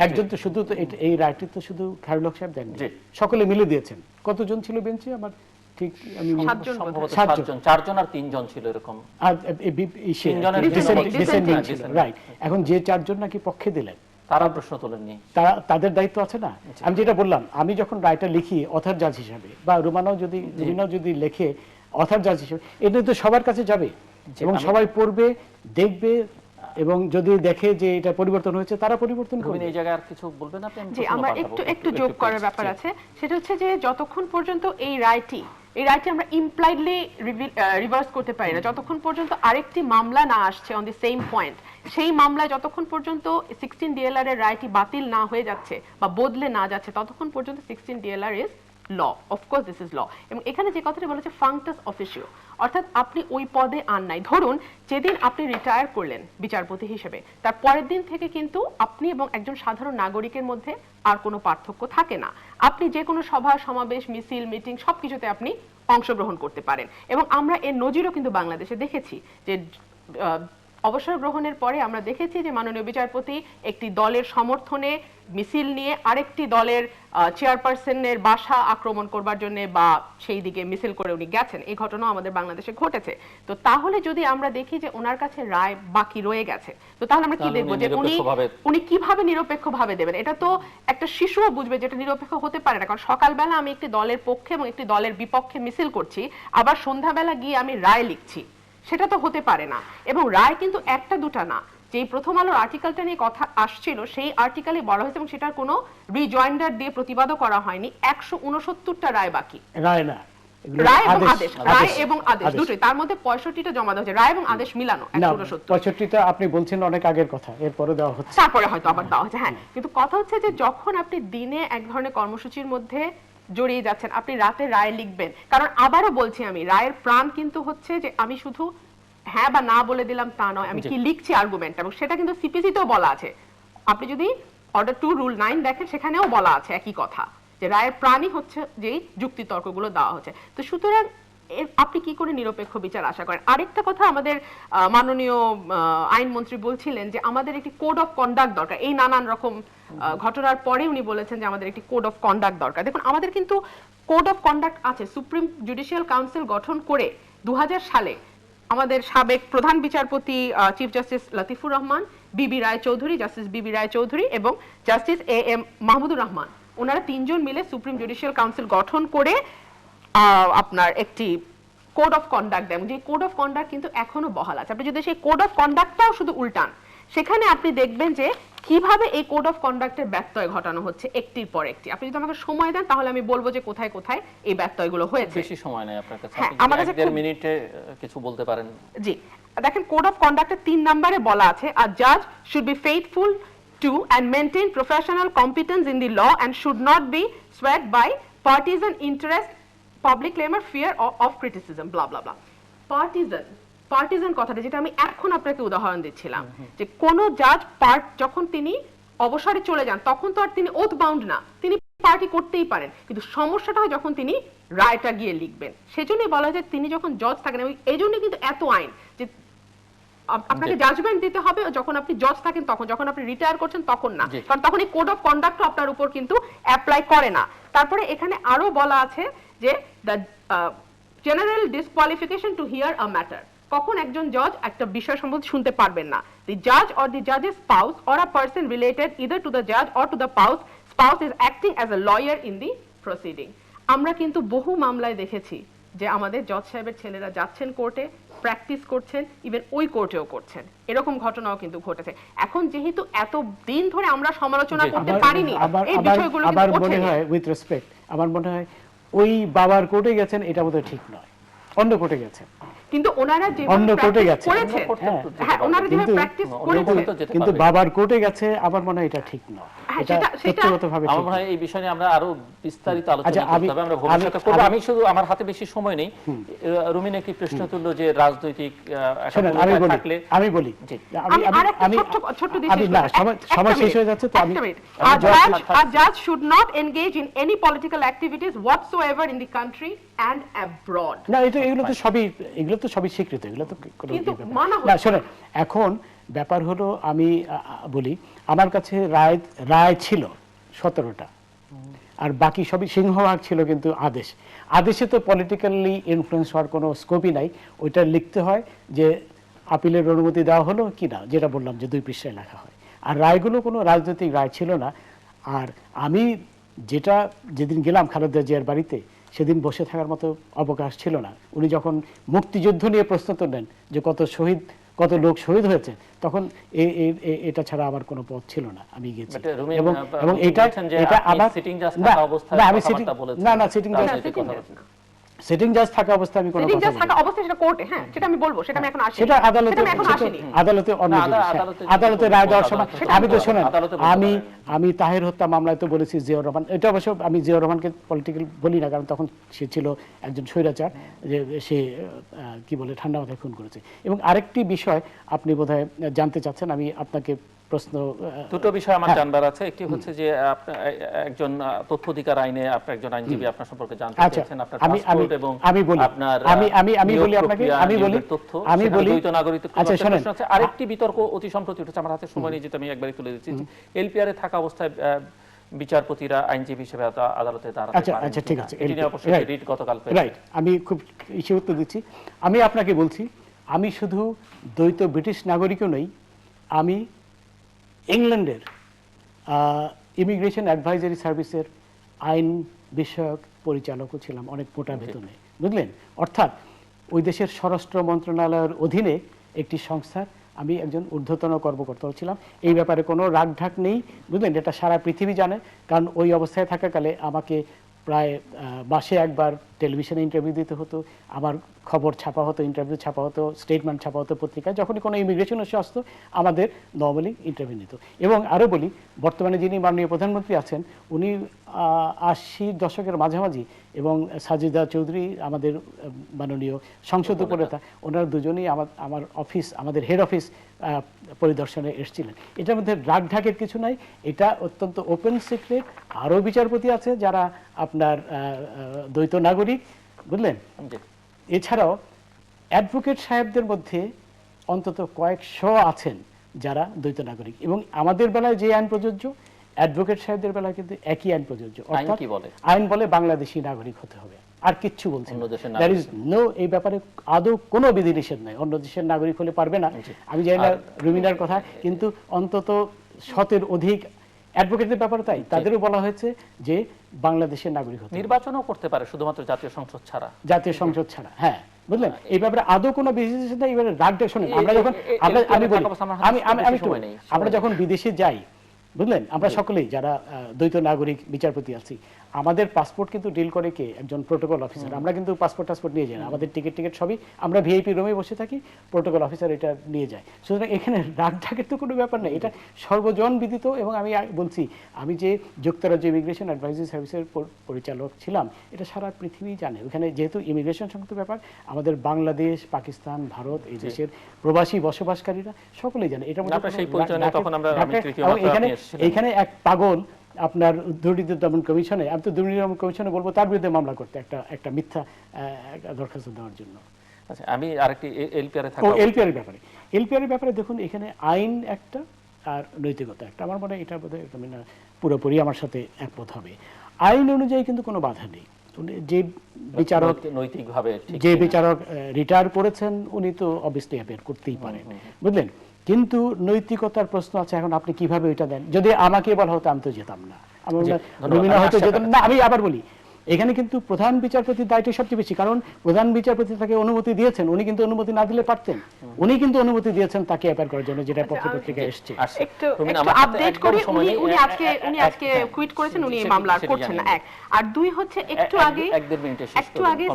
একজন তো শুধু এই রায়টি তো শুধু খায়রুল হক সাহেব দেননি, সকলে মিলে দিয়েছেন। কতজন ছিল বেঞ্চে? আমার ঠিক আমি সম্ভবত 4জন আর 3জন ছিল এরকম, আর রাইট। এখন যে 4জন নাকি পক্ষে দিলেন, তারা প্রশ্ন তোলেননি, তাদের দায়িত্ব আছে না? আমি যেটা বললাম, আমি যখন রায়টা লিখি অথর জাজ হিসাবে, বা রুমিনাও যদি লেখে অথর জাজ হিসাবে, এটা তো সবার কাছে যাবে এবং সবাই পড়বে, দেখবে, এবং যদি দেখে যে এটা পরিবর্তন হয়েছে তারা পরিবর্তন করবে। এই জায়গায় আর কিছু বলবেন আপনি? জি, আমার একটু যোগ করার ব্যাপার আছে। সেটা হচ্ছে যে যতক্ষণ পর্যন্ত এই রায়টি আমরা ইমপ্লাইডলি রিভার্স করতে পারি না, যতক্ষণ পর্যন্ত আরেকটি মামলা না আসছে অন দি সেম পয়েন্ট, সেই মামলায় যতক্ষণ পর্যন্ত 16 DLR এর রায়টি বাতিল না হয়ে যাচ্ছে বা বদলে না যাচ্ছে, ততক্ষণ পর্যন্ত 16 DLR is law. Of course this is law. এবং এখানে যে কথাটা বলেছে ফাংটাস অফিসিও, অর্থাৎ আপনি ওই পদে আর নাই। ধরুন যেদিন আপনি রিটায়ার করলেন বিচারপতি হিসেবে, তার পরের দিন থেকে কিন্তু আপনি এবং একজন সাধারণ নাগরিকের মধ্যে আর কোনো পার্থক্য থাকে না। আপনি যে কোনো সভা সমাবেশ, মিছিল, মিটিং সবকিছুতে আপনি অংশগ্রহণ করতে পারেন। এবং আমরা এর নজিরও কিন্তু বাংলাদেশে দেখেছি যে অবসর গ্রহণের পরে আমরা দেখেছি যে মাননীয় বিচারপতি একটি দলের সমর্থনে মিছিল নিয়ে আরেকটি দলের চেয়ারপারসনের বাসা আক্রমণ করবার জন্য বা সেই দিকে মিছিল করে উনি গেছেন। এই ঘটনাও আমাদের বাংলাদেশে ঘটেছে। তো তাহলে যদি আমরা দেখি যে ওনার কাছে রায় বাকি রয়ে গেছে, তো তাহলে আমরা কি দেখবো যে উনি কিভাবে নিরপেক্ষভাবে দেবেন? এটা তো একটা শিশুও বুঝবে যেটা নিরপেক্ষ হতে পারে না। কারণ সকালবেলা আমি একটি দলের পক্ষে এবং একটি দলের বিপক্ষে মিছিল করছি, আবার সন্ধ্যাবেলা গিয়ে আমি রায় লিখছি, সেটা তো হতে পারে না। এবং রায় কিন্তু একটা দুটা না, যে প্রথম আলোর আর্টিকেলটা নিয়ে কথা আসছিল সেই আর্টিকেলে বলা হয়েছে এবং সেটার কোনো রিজয়েন্ডার দিয়ে প্রতিবাদও করা হয়নি, 169টা রায় বাকি। রায় না, রায় এবং আদেশ দুটোই, তার মধ্যে 65টা জমা দেওয়া হয়েছে, রায় এবং আদেশ মিলানো 169। 65টা আপনি বলছেন অনেক আগের কথা, এরপরে দেওয়া হচ্ছে, তারপরে হয়তো আবার দেওয়া হচ্ছে। হ্যাঁ, কিন্তু কথা হচ্ছে যে যখন আপনি দিনে এক ধরনের কর্মসূচির মধ্যে জড়িয়ে যাচ্ছেন, আপনি রাতে রায় লিখবেন। কারণ আবারও বলছি, আমি রায়ের প্রাণ কিন্তু হচ্ছে যে আমি শুধু হ্যাঁ বা না বলে দিলাম তা নয়, আমি কি লিখছি আর্গুমেন্ট, এবং সেটা কিন্তু সিপিসিতেও বলা আছে। আপনি যদি অর্ডার 2 রুল 9 দেখেন, সেখানেও বলা আছে একই কথা, যে রায়ের প্রাণই হচ্ছে যেই যুক্তি তর্কগুলো দেওয়া হচ্ছে। তো সুতরাং আপনি কি করে নিরপেক্ষ বিচার আশা করেন? আরেকটা কথা আমাদের মাননীয় আইনমন্ত্রী বলছিলেন যে আমাদের একটি কোড অফ কন্ডাক্ট দরকার। এই নানান রকম ঘটনার পরে উনি বলেছেন যে আমাদের একটি কোড অফ কন্ডাক্ট দরকার। দেখুন, আমাদের কিন্তু কোড অফ কন্ডাক্ট আছে। সুপ্রিম জুডিশিয়াল কাউন্সিল গঠন করে 2000 সালে আমাদের সাবেক প্রধান বিচারপতি চিফ জাস্টিস লতিফুর রহমান, বিবি রায় চৌধুরী, জাস্টিস বিবি রায় চৌধুরী এবং জাস্টিস AM মাহমুদুর রহমান, ওনারা 3 জন মিলে সুপ্রিম জুডিশিয়াল কাউন্সিল গঠন করে আপনার একটি কোড অফ কন্ডাক্ট দেন। যে কোড অফ কন্ডাক্ট কিন্তু এখনো বহাল আছে। আপনি যদি সেই কোড অফ কন্ডাক্টটাও শুধু উল্টান, সেখানে আপনি দেখবেন যে কিভাবে এই কোড অফ কন্ডাক্টের ব্যত্যয় ঘটানো হচ্ছে একটির পর একটি। আপনি যদি আমাকে সময় দেন তাহলে আমি বলবো যে কোথায় কোথায় এই ব্যত্যয়গুলো হয়েছে। বেশি সময় নেই আপনার কাছে, হ্যাঁ, আপনি আমার যদি কাছে 1.5 খুব- মিনিটে কিছু বলতে পারেন। জি, দেখেন কোড অফ কন্ডাক্টের 3 নম্বরে বলা আছে আ জাজ should be faithful to and maintain professional competence in the law and should not be swayed by partisan interest, public clamor, fear of criticism, blah blah blah. partisan কথাটা যেটা আমি এখন আপনাকে উদাহরণ দিচ্ছিলাম, যে কোন জাজ যখন তিনি অবসরে চলে যান তখন তো আর তিনি ওথ বাউন্ড না, তিনি পার্টি করতেই পারেন, কিন্তু সমস্যাটা হয় যখন তিনি রায়টা গিয়ে লিখবেন। সেজন্যই বলা যায় তিনি যখন জজ থাকেন, এবং এই জন্য কিন্তু এত আইন যে আপনাকে জাজমেন্ট দিতে হবে যখন আপনি জজ থাকেন তখন, যখন আপনি রিটায়ার করছেন তখন না, কারণ তখন এই কোড অফ কন্ডাক্ট আপনার উপর কিন্তু অ্যাপ্লাই করে না। তারপরে এখানে আরো বলা আছে যে the general disqualification to hear a matter, কখন একজন জজ একটা বিষয় সম্বন্ধে শুনতে পারবেন না। দি জাজ or the জাজেস spouse or a person related either to the জাজ or to the spouse is acting as a lawyer in the proceeding. আমরা কিন্তু বহু মামলায় দেখেছি যে আমাদের জজ সাহেবের ছেলেরা যাচ্ছেন কোর্টে, প্র্যাকটিস করছেন, ইভেন ওই কোর্টেও করছেন, এরকম ঘটনাও কিন্তু ঘটেছে। এখন যেহেতু এত দিন ধরে আমরা সমালোচনা করতে পারিনি এই বিষয়গুলো, আমার মনে হয় উইথ রেসপেক্ট, আমার মনে হয় ওই বাবার কোর্টে গেছেন এটা বোধহয় ঠিক নয়, অন্য কোর্টে গেছেন, কিন্তু ওনারা যে অন্য কোর্টে গেছে, করেছেন, হ্যাঁ ওনারা যেভাবে প্র্যাকটিস করেছেন, কিন্তু বাবার কোর্টে গেছে আমার মনে হয় এটা ঠিক নয়। এটা ব্যক্তিগতভাবে আমার মনে হয় এই বিষয় নিয়ে আমরা আরো বিস্তারিত আলোচনা আচ্ছা, করতে হবে, আমরা ভবিষ্যতে করব। আমি শুধু আমার হাতে বেশি সময় নেই, রুমিন একটি প্রশ্ন তুললো যে রাজনৈতিক থাকলে আমি বলি সময় শেষ হয়ে যাচ্ছে, তো আমি a judge should not engage in any political activities whatsoever in the country and abroad. না, এগুলো তো সবই স্বীকৃত, এগুলো তো কোনো কিন্তু ব্যাপার মানা না। শোনেন, এখন ব্যাপার হলো আমি বলি, আমার কাছে রায় ছিল 17টা, আর বাকি সবই সিংহভাগ ছিল কিন্তু আদেশে তো পলিটিক্যালি ইনফ্লুয়েন্স হওয়ার কোনো স্কোপই নাই। ওইটা লিখতে হয় যে আপিলের অনুমতি দেওয়া হলো কি না, যেটা বললাম যে 2 পৃষ্ঠায় লেখা হয়, আর রায়গুলো কোনো রাজনৈতিক রায় ছিল না। আর আমি যেদিন গেলাম খালেদা জিয়ার বাড়িতে, সেদিন বসে থাকার মতো অবকাশ ছিল না। উনি যখন মুক্তিযুদ্ধ নিয়ে প্রশ্ন তুললেন যে কত লোক শহীদ হয়েছে, তখন এটা ছাড়া আমার কোনো পথ ছিল না, আমি গেছি। এবং এটা আমার সিটিং জাজ থাকা অবস্থায় আমি কোনো কথা বলিনি। থাকা অবস্থায় সেটা কোর্টে, হ্যাঁ সেটা আমি বলবো, সেটা আমি এখন আসিনি, সেটা আদালতে অন্য জিনিস, আদালতে রায় দেওয়ার সময় আমি তো শোনেন, আমি তাহের হত্যা মামলায় তো বলেছি জিয়াউর রহমান, এটা অবশ্য আমি জিয়াউর রহমানকে পলিটিক্যাল বলি না, কারণ তখন সে ছিল একজন স্বৈরাচার, যে সে কি বলে ঠান্ডা মাথায় খুন করেছে। এবং আরেকটি বিষয় আপনি বোধহয় জানতে চাচ্ছেন, আমি আপনাকে প্রশ্ন, দুটো বিষয় আমার জানবার আছে। একটি হচ্ছে যে একজন তথ্য অধিকার আইনে আপনার একজন আইনজীবী আপনার সম্পর্কে জানতে চাইছেন, আপনার পাসপোর্ট এবং আপনার আমি বলি আপনাকে, তথ্য, দ্বৈত নাগরিকত্ব। আরেকটি বিতর্ক অতি সম্প্রতি উঠেছে, আমার হাতে সময় নেই যেটা আমি একবারই তুলে দিচ্ছি, এলপিআর এ থাকা অবস্থায় বিচারপতিরা আইনজীবী হিসেবে আদালতে দাঁড়াতে পারেন। আচ্ছা, ঠিক আছে, এটি নিয়ে অবশ্যই রিট গতকাল পেয়েছে। রাইট, আমি খুব ইসে উত্তর দিচ্ছি। আমি আপনাকে বলছি, আমি শুধু দ্বৈত ব্রিটিশ নাগরিকও নই, আমি ইংল্যান্ডের ইমিগ্রেশন অ্যাডভাইজারি সার্ভিসের আইন বিষয়ক পরিচালকও ছিলাম, অনেক মোটা বেতনে, বুঝলেন। অর্থাৎ ওই দেশের স্বরাষ্ট্র মন্ত্রণালয়ের অধীনে একটি সংস্থার আমি একজন ঊর্ধ্বতন কর্মকর্তাও ছিলাম। এই ব্যাপারে কোনো রাগঢাক নেই, বুঝলেন, এটা সারা পৃথিবী জানে। কারণ ওই অবস্থায় থাকাকালে আমাকে প্রায় মাসে একবার টেলিভিশনে ইন্টারভিউ দিতে হতো, আমার খবর ছাপা হতো, ইন্টারভিউ ছাপা হতো, স্টেটমেন্ট ছাপা হতো পত্রিকায়। যখনই কোনো ইমিগ্রেশন ইস্যু আসতো আমাদের নর্মালি ইন্টারভিউ নিত। এবং আরও বলি, বর্তমানে যিনি মাননীয় প্রধানমন্ত্রী আছেন, উনি 80 দশকের মাঝামাঝি, এবং সাজিদা চৌধুরী আমাদের মাননীয় সংসদ উপনেতা, ওনারা দুজনেই আমাদের হেড অফিস পরিদর্শনে এসেছিলেন। এটার মধ্যে রাগঢাকের কিছু নাই, এটা অত্যন্ত ওপেন সিক্রেট। আরও বিচারপতি আছে যারা আপনার দ্বৈত নাগরিক, বুঝলেন। এছাড়াও অ্যাডভোকেট সাহেবদের মধ্যে অন্তত কয়েকশো আছেন যারা দ্বৈত নাগরিক, এবং আমাদের বেলায় যে আইন প্রযোজ্য, অ্যাডভোকেট সাহেবদের বেলায় কিন্তু একই আইন প্রযোজ্য। আইন বলে বাংলাদেশি নাগরিক হতে হবে, আর কিচ্ছু বলছে না। এই ব্যাপারে আদৌ কোনো বিধিনিষেধ নাই, অন্য দেশের নাগরিক হলে পারবে না। আমি জানি না রুমিনার কথা, কিন্তু অন্তত 100-এর অধিক অ্যাডভোকেটদের ব্যাপারে তাই, তাদেরও বলা হয়েছে যে বাংলাদেশের নাগরিক হতে হবে। নির্বাচনও করতে পারে শুধুমাত্র জাতীয় সংসদ ছাড়া। জাতীয় সংসদ ছাড়া, হ্যাঁ, বুঝলেন? এই ব্যাপারে আদৌ কোনো বিশেষ নেই। এবারে রাগটা শুনুন, আমরা যখন আমরা যখন বিদেশে যাই, বুঝলেন, আমরা সকলেই যারা দ্বৈত নাগরিক বিচারপতি আছি, আমাদের পাসপোর্ট কিন্তু ডিল করে কে? একজন প্রোটোকল অফিসার। আমরা কিন্তু পাসপোর্ট নিয়ে যাই না, আমাদের টিকিট সবই আমরা ভিআইপি রুমে বসে থাকি, প্রোটোকল অফিসার এটা নিয়ে যায়। সুতরাং এখানে রাগ ঢাকের তো কোনো ব্যাপার নেই, এটা সর্বজন বিদিত। এবং আমি বলছি, আমি যে যুক্তরাজ্য ইমিগ্রেশন অ্যাডভাইজারি সার্ভিসের পরিচালক ছিলাম, এটা সারা পৃথিবী জানে। ওখানে যেহেতু ইমিগ্রেশন সংক্রান্ত ব্যাপার, আমাদের বাংলাদেশ, পাকিস্তান, ভারত, এই দেশের প্রবাসী বসবাসকারীরা সকলেই জানে। এটা এখানে এক পাগল আপনার দুর্নীতি দমন কমিশনে, আমি তো দুর্নীতি দমন কমিশনে বলবো তার বিরুদ্ধে মামলা করতে, একটা মিথ্যা দরখাস্ত দেওয়ার জন্য। আচ্ছা, আমি আরেকটি এলপিআর এর ব্যাপারে দেখুন, এখানে আইন একটা আর নৈতিকতা একটা। আমার মনে হয় এটা বোধহয় পুরোপুরি আমার সাথে একমত হবে। আইন অনুযায়ী কিন্তু কোনো বাধা নেই। যে বিচারক নৈতিকভাবে রিটায়ার করেছেন, উনি তো অবভিয়াসলি অ্যাপিয়ার করতেই পারেন, বুঝলেন? কিন্তু নৈতিকতার প্রশ্ন আছে। এখন আপনি কিভাবে ওইটা দেন? যদি আমাকে বলা হতো আমি তো যেতাম না, আমি আবার বলি, এখানে কিন্তু প্রধান বিচারপতির দায়িত্ব সবচেয়ে বেশি, কারণ প্রধান বিচারপতি তাকে অনুমতি দিয়েছেন। উনি কিন্তু অনুমতি না দিলে পারতেন, উনি কিন্তু অনুমতি দিয়েছেন তাকে অ্যাপিয়ার করার জন্য, যেটা পত্রিকায় এসেছে। একটু আপডেট করি, উনি আজকে কুইট করেছেন, উনি মামলা করছেন না। এক আর দুই হচ্ছে, একটু আগে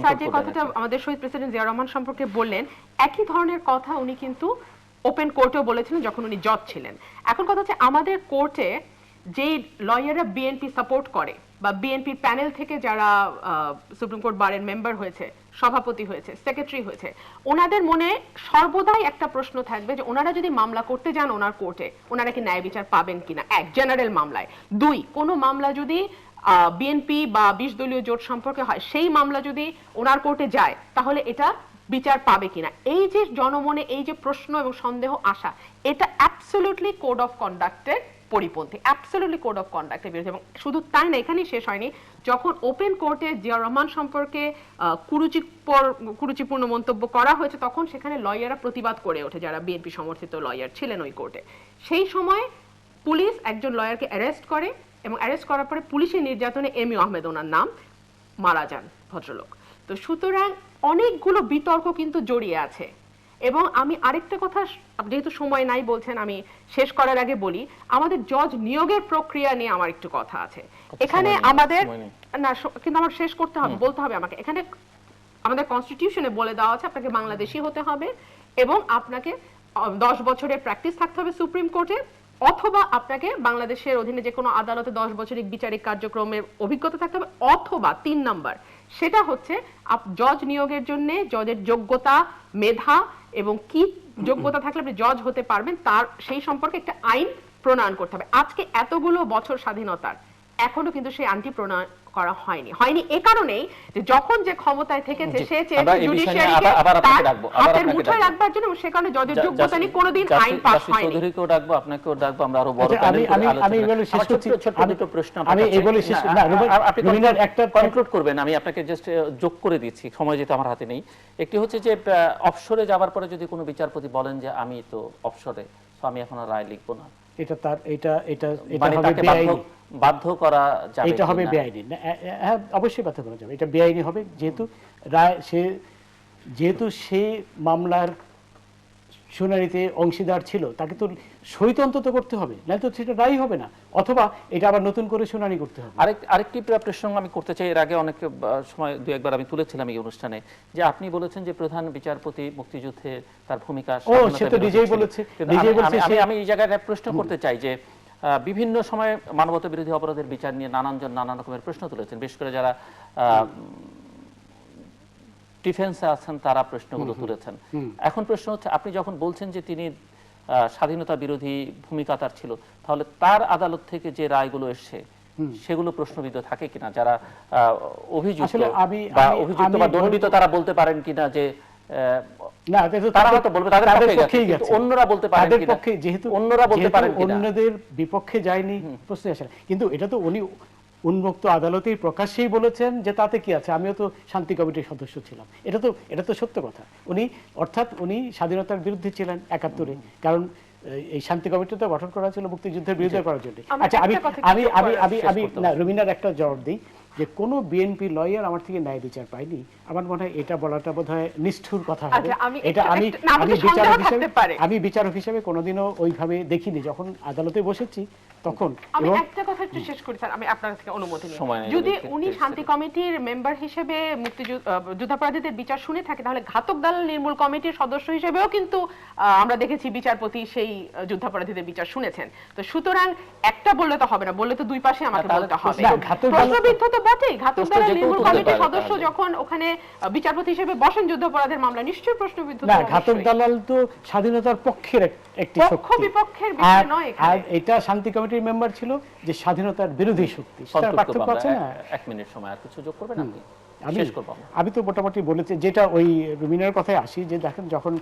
স্যার যে কথাটা আমাদের শহীদ প্রেসিডেন্ট জিয়া রহমান সম্পর্কে বললেন, একই ধরনের কথা উনি কিন্তু ওপেন কোর্টেও বলেছিলেন যখন উনি জজ ছিলেন। এখন কথা হচ্ছে, আমাদের কোর্টে যে লয়াররা বিএনপি সাপোর্ট করে বা বিএনপির প্যানেল থেকে যারা সুপ্রিম কোর্ট বারের মেম্বার হয়েছে, সভাপতি হয়েছে, সেক্রেটারি হয়েছে, ওনাদের মনে সর্বদাই একটা প্রশ্ন থাকবে যে ওনারা যদি মামলা করতে যান ওনার কোর্টে, ওনারা কি ন্যায় বিচার পাবেন কিনা, এক জেনারেল মামলায়। দুই, কোনো মামলা যদি বিএনপি বা 20 দলীয় জোট সম্পর্কে হয়, সেই মামলা যদি ওনার কোর্টে যায়, তাহলে এটা বিচার পাবে কিনা। এই যে জনমনে এই যে প্রশ্ন এবং সন্দেহ আসা, এটা অ্যাবসলিউটলি কোড অফ কন্ডাক্টের পরিপন্থী, অ্যাবসলিউটলি কোড অফ কন্ডাক্টের বিরুদ্ধে। এবং শুধু তাই না, এখানেই শেষ হয়নি। যখন ওপেন কোর্টে জিয়া রহমান সম্পর্কে কুরুচিপূর্ণ মন্তব্য করা হয়েছে, তখন সেখানে লয়াররা প্রতিবাদ করে ওঠে, যারা বিএনপি সমর্থিত লয়ার ছিলেন ওই কোর্টে। সেই সময় পুলিশ একজন লয়ারকে অ্যারেস্ট করে, এবং অ্যারেস্ট করার পরে পুলিশের নির্যাতনে এমইউ আহমেদ, ওনার নাম, মারা যান ভদ্রলোক। তো সুতরাং অনেকগুলো বিতর্ক কিন্তু জড়িয়ে আছে। এবং আমি আরেকটা কথা, যেহেতু সময় নাই বলছেন, আমি শেষ করার আগে বলি, আমাদের জজ নিয়োগের প্রক্রিয়া নিয়ে আমার একটু কথা আছে। এখানে আমাদের না, কিন্তু আমার শেষ করতে হবে, বলতে হবে আমাকে। এখানে আমাদের কনস্টিটিউশনে বলে দেওয়া আছে আপনাকে বাংলাদেশি হতে হবে, এবং আপনাকে 10 বছরের প্র্যাকটিস থাকতে হবে সুপ্রিম কোর্টে, অথবা আপনাকে বাংলাদেশের অধীনে যে কোনো আদালতে 10 বছরের বিচারিক কার্যক্রমের অভিজ্ঞতা থাকতে হবে, অথবা 3 নাম্বার, সেটা হচ্ছে জজ নিয়োগের জন্য জজের যোগ্যতা, মেধা এবং কি যোগ্যতা থাকলে আপনি জজ হতে পারবেন, তার সেই সম্পর্কে একটা আইন প্রণয়ন করতে হবে। আজকে এতগুলো বছর স্বাধীনতার এখনো কিন্তু সেই আইনটি প্রণয়ন করা হয়নি। এ কারণেই যে যখন যে ক্ষমতায় থেকেছে সে চেয়েছে জুডিশিয়ারিকে হাতের মুঠোয় রাখবার জন্য, সে কারণে জজের যোগ্যতা নিয়ে কোনোদিন আইন পাস হয়নি। চৌধুরীকেও ডাকবো, আপনাকেও ডাকবো, আমরা আরো বড় প্যানেল করে আলোচনা। আমি এগুলো শেষ করছি, ছোট প্রশ্ন আপনি একটা কনক্লুড করবেন, আমি আপনাকে জাস্ট যোগ করে দিচ্ছি, সময় যেতে আমার হাতে নেই। একটি হচ্ছে যে অফশোরে যাবার পরে যদি কোনো বিচারপতি বলেন যে আমি তো অফশোরে, তো আমি এখন আর রায় লিখবো না, এটা তার এটা হবে বেআইনি, বাধ্য করা যাবে, এটা হবে বেআইনি। হ্যাঁ, অবশ্যই বাধ্য করা যাবে, এটা বেআইনি হবে, যেহেতু সে মামলার শুনানিতে অংশীদার ছিল, তাকে তো সই অন্তত করতে হবে, না তো সেটা রায় হবে না, অথবা এটা আবার নতুন করে শুনানি করতে হবে। আরেকটি প্রসঙ্গ আমি করতে চাই, এর আগে অনেক সময় 2-1বার আমি তুলেছিলাম এই অনুষ্ঠানে, যে আপনি বলেছেন যে প্রধান বিচারপতি মুক্তিযুদ্ধে তার ভূমিকা, আমি এই জায়গায় প্রশ্ন করতে চাই যে বিভিন্ন সময় মানবতা বিরোধী অপরাধের বিচার নিয়ে নানানজন নানা রকমের প্রশ্ন তুলেছেন, বিশেষ করে যারা ডিফেন্সে আছেন তারা প্রশ্নগুলো তুলেছেন। এখন প্রশ্ন হচ্ছে, আপনি যখন বলছেন যে তিনি স্বাধীনতা বিরোধী ভূমিকা তার ছিল, তাহলে তার আদালত থেকে যে রায়গুলো এসছে সেগুলো প্রশ্নবিদ্ধ থাকে কিনা, যারা অভিযুক্ত বা দণ্ডিত তারা বলতে পারেন কিনা যে না, তারা হয়তো বলবে তাদের পক্ষেই গেছে, অন্যরা বলতে পারেন কিনা, যেহেতু অন্যরা বলতে পারেন কিনা, অন্যদের বিপক্ষে যায়নি, প্রশ্ন আসে। কিন্তু এটা তো উনি উন্মুক্ত আদালতেই প্রকাশ্যেই বলেছেন যে তাতে কি আছে, আমিও তো শান্তি কমিটির সদস্য ছিলাম, এটা তো সত্য কথা। উনি স্বাধীনতার বিরুদ্ধে ছিলেন 71-এ, কারণ এই শান্তি কমিটি তো গঠন করা ছিল মুক্তিযুদ্ধের বিরুদ্ধে করার জন্য। আমার আচ্ছা, আমি একটা কথা আমি একটু আমি আমি শেষ আমি করতে না হবে। রুমিনার একটা জবাব দিই যে কোনো বিএনপি লয়ার আমার থেকে ন্যায় বিচার পায়নি। আমার মনে হয় এটা বলাটা বোধহয় নিষ্ঠুর কথা হবে। আচ্ছা, আমি এটা একটু- আমি একটু- না, আমি আমাকে বিচারক সন্দেহ হিসেবে থাকতে পারে। আমি বিচারক হিসেবে কোনোদিনও ওইভাবে দেখিনি। যখন আদালতে বসেছি তখন আমি এবং একটা কথা একটু শেষ করি স্যার, আমি আপনার থেকে অনুমতি নিই। সময় নেই, যদি যদি উনি 30 শান্তি সেকেন্ড। কমিটির মেম্বার হিসেবে যুদ্ধাপরাধীদের বিচার শুনে থাকে, তাহলে ঘাতক দালাল নির্মূল কমিটির সদস্য হিসেবেও কিন্তু আমরা দেখেছি বিচারপতি সেই যুদ্ধাপরাধীদের বিচার শুনেছেন। তো সুতরাং একটা বললে তো হবে না, বললে তো দুই পাশে আমাকে তাহলে বলতে হবে। না, ঘাতক দালাল- প্রশ্নবিদ্ধ তো বটেই, ঘাতক প্রশ্ন দালাল যে কেউ নির্মূল তুলতে কমিটির পারে সদস্য তাহলে। যখন ওখানে বিচারপতি হিসেবে বসেন যুদ্ধাপরাধের মামলা, নিশ্চয়ই প্রশ্নবিদ্ধ তো না, অবশ্যই। ঘাতক দালাল তো স্বাধীনতার পক্ষের একটি পক্ষ শক্তি। বিপক্ষের বিষয় আর নয় এখানে। আর এটা শান্তি কমিটির মেম্বার ছিল যে স্বাধীনতার বিরোধী শক্তি। সেটার সন্তুষ্ট পার্থক্য আমরা আছে না? 1 মিনিট সময় আর কিছু যোগ করবেন আপনি? আমি শেষ করব আমরা। আমি তো মোটামুটি বলেছি, যেটা ওই রুমিনার কথায় আসি, যে দেখেন যখন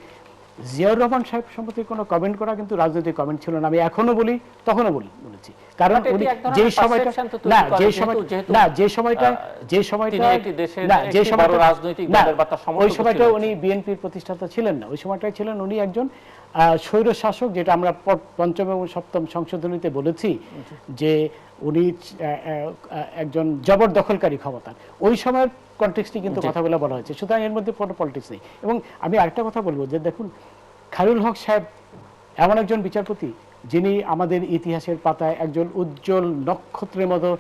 জিয়াউর রহমান সাহেব সম্পর্কে কোনো কমেন্ট করা কিন্তু রাজনৈতিক কমেন্ট ছিল না। আমি এখনো বলি, তখনও বলেছি, কারণ But এটি উনি এক ধরনের যে সময়টা perception তো তৈরি না করে, যে যেহেতু- সময় যেহেতু, না যে সময়টা যে তিনি সময়টা একটি দেশের না যে একটি বড় সময়টা রাজনৈতিক না দলের বা তার সমর্থক ওই সময়টা ছিলেন। উনি বিএনপির প্রতিষ্ঠাতা ছিলেন না। ওই সময়টায় ছিলেন উনি একজন স্বৈর শাসক, যেটা আমরা পঞ্চম এবং সপ্তম সংশোধনীতে বলেছি যে উনি একজন জবরদখলকারী ক্ষমতার। ওই সময়ের কনটেক্সটে কিন্তু কথাগুলো বলা হয়েছে, সুতরাং এর মধ্যে কোনো পলিটিক্স নেই। এবং আমি আরেকটা কথা বলবো যে দেখুন, খায়রুল হক সাহেব এমন একজন বিচারপতি যিনি আমাদের ইতিহাসের পাতায় একজন উজ্জ্বল নক্ষত্রের মতো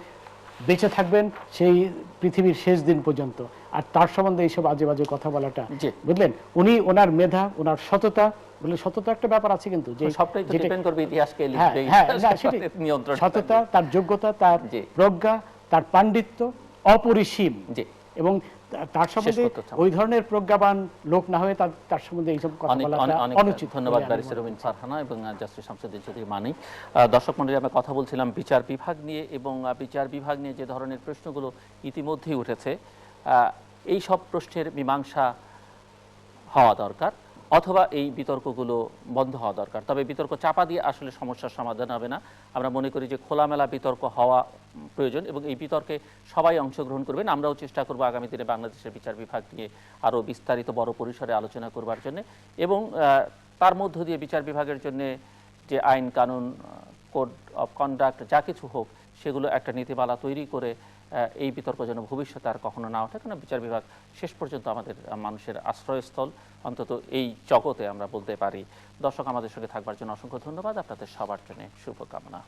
বেঁচে থাকবেন সেই পৃথিবীর শেষ দিন পর্যন্ত। আর তার সম্বন্ধে এইসব আজে বাজে কথা বলাটা, জি। বুঝলেন, উনি ওনার মেধা, ওনার সততা, বলে সততা একটা ব্যাপার আছে কিন্তু, যে সবটাই তো যেটা- ডিপেন্ড করবে ইতিহাসকে হ্যাঁ, লিখবে, হ্যাঁ, ইতিহাসের না, সেটাই। নিয়ন্ত্রণ সততা, তার যোগ্যতা, তার জি। প্রজ্ঞা, তার পাণ্ডিত্য অপরিসীম। জি। এবং তার সম্বন্ধে করতে চাও। ওই ধরনের প্রজ্ঞাবান লোক না হয়ে তার সম্বন্ধে এইসব কথা অনেক বলাটা অনেক অনুচিত। ধন্যবাদ বলে আমি ব্যারিস্টার মনে রবিন ফারহানা এবং জাস্টিস শামসুদ্দিন চৌধুরী মানি। দর্শক মণ্ডলী, আমরা কথা বলছিলাম বিচার বিভাগ নিয়ে, এবং বিচার বিভাগ নিয়ে যে ধরনের প্রশ্নগুলো ইতিমধ্যেই উঠেছে, এই সব প্রশ্নের মীমাংসা হওয়া দরকার, অথবা এই বিতর্কগুলো বন্ধ হওয়া দরকার। তবে বিতর্ক চাপা দিয়ে আসলে সমস্যার সমাধান হবে না। আমরা মনে করি যে খোলামেলা বিতর্ক হওয়া প্রয়োজন, এবং এই বিতর্কে সবাই অংশগ্রহণ করবেন। আমরাও চেষ্টা করব আগামী দিনে বাংলাদেশের বিচার বিভাগ নিয়ে আরও বিস্তারিত বড় পরিসরে আলোচনা করবার জন্য, এবং তার মধ্য দিয়ে বিচার বিভাগের জন্য যে আইন কানুন, কোড অফ কন্ডাক্ট যা কিছু হোক, সেগুলো একটা নীতিমালা তৈরি করে এই বিতর্ক যেন ভবিষ্যতে আর কখনো না ওঠে। কারণ বিচার বিভাগ শেষ পর্যন্ত আমাদের মানুষের আশ্রয়স্থল, অন্তত এই জগতে আমরা বলতে পারি। দর্শক, আমাদের সঙ্গে থাকবার জন্য অসংখ্য ধন্যবাদ। আপনাদের সবার জন্য শুভকামনা।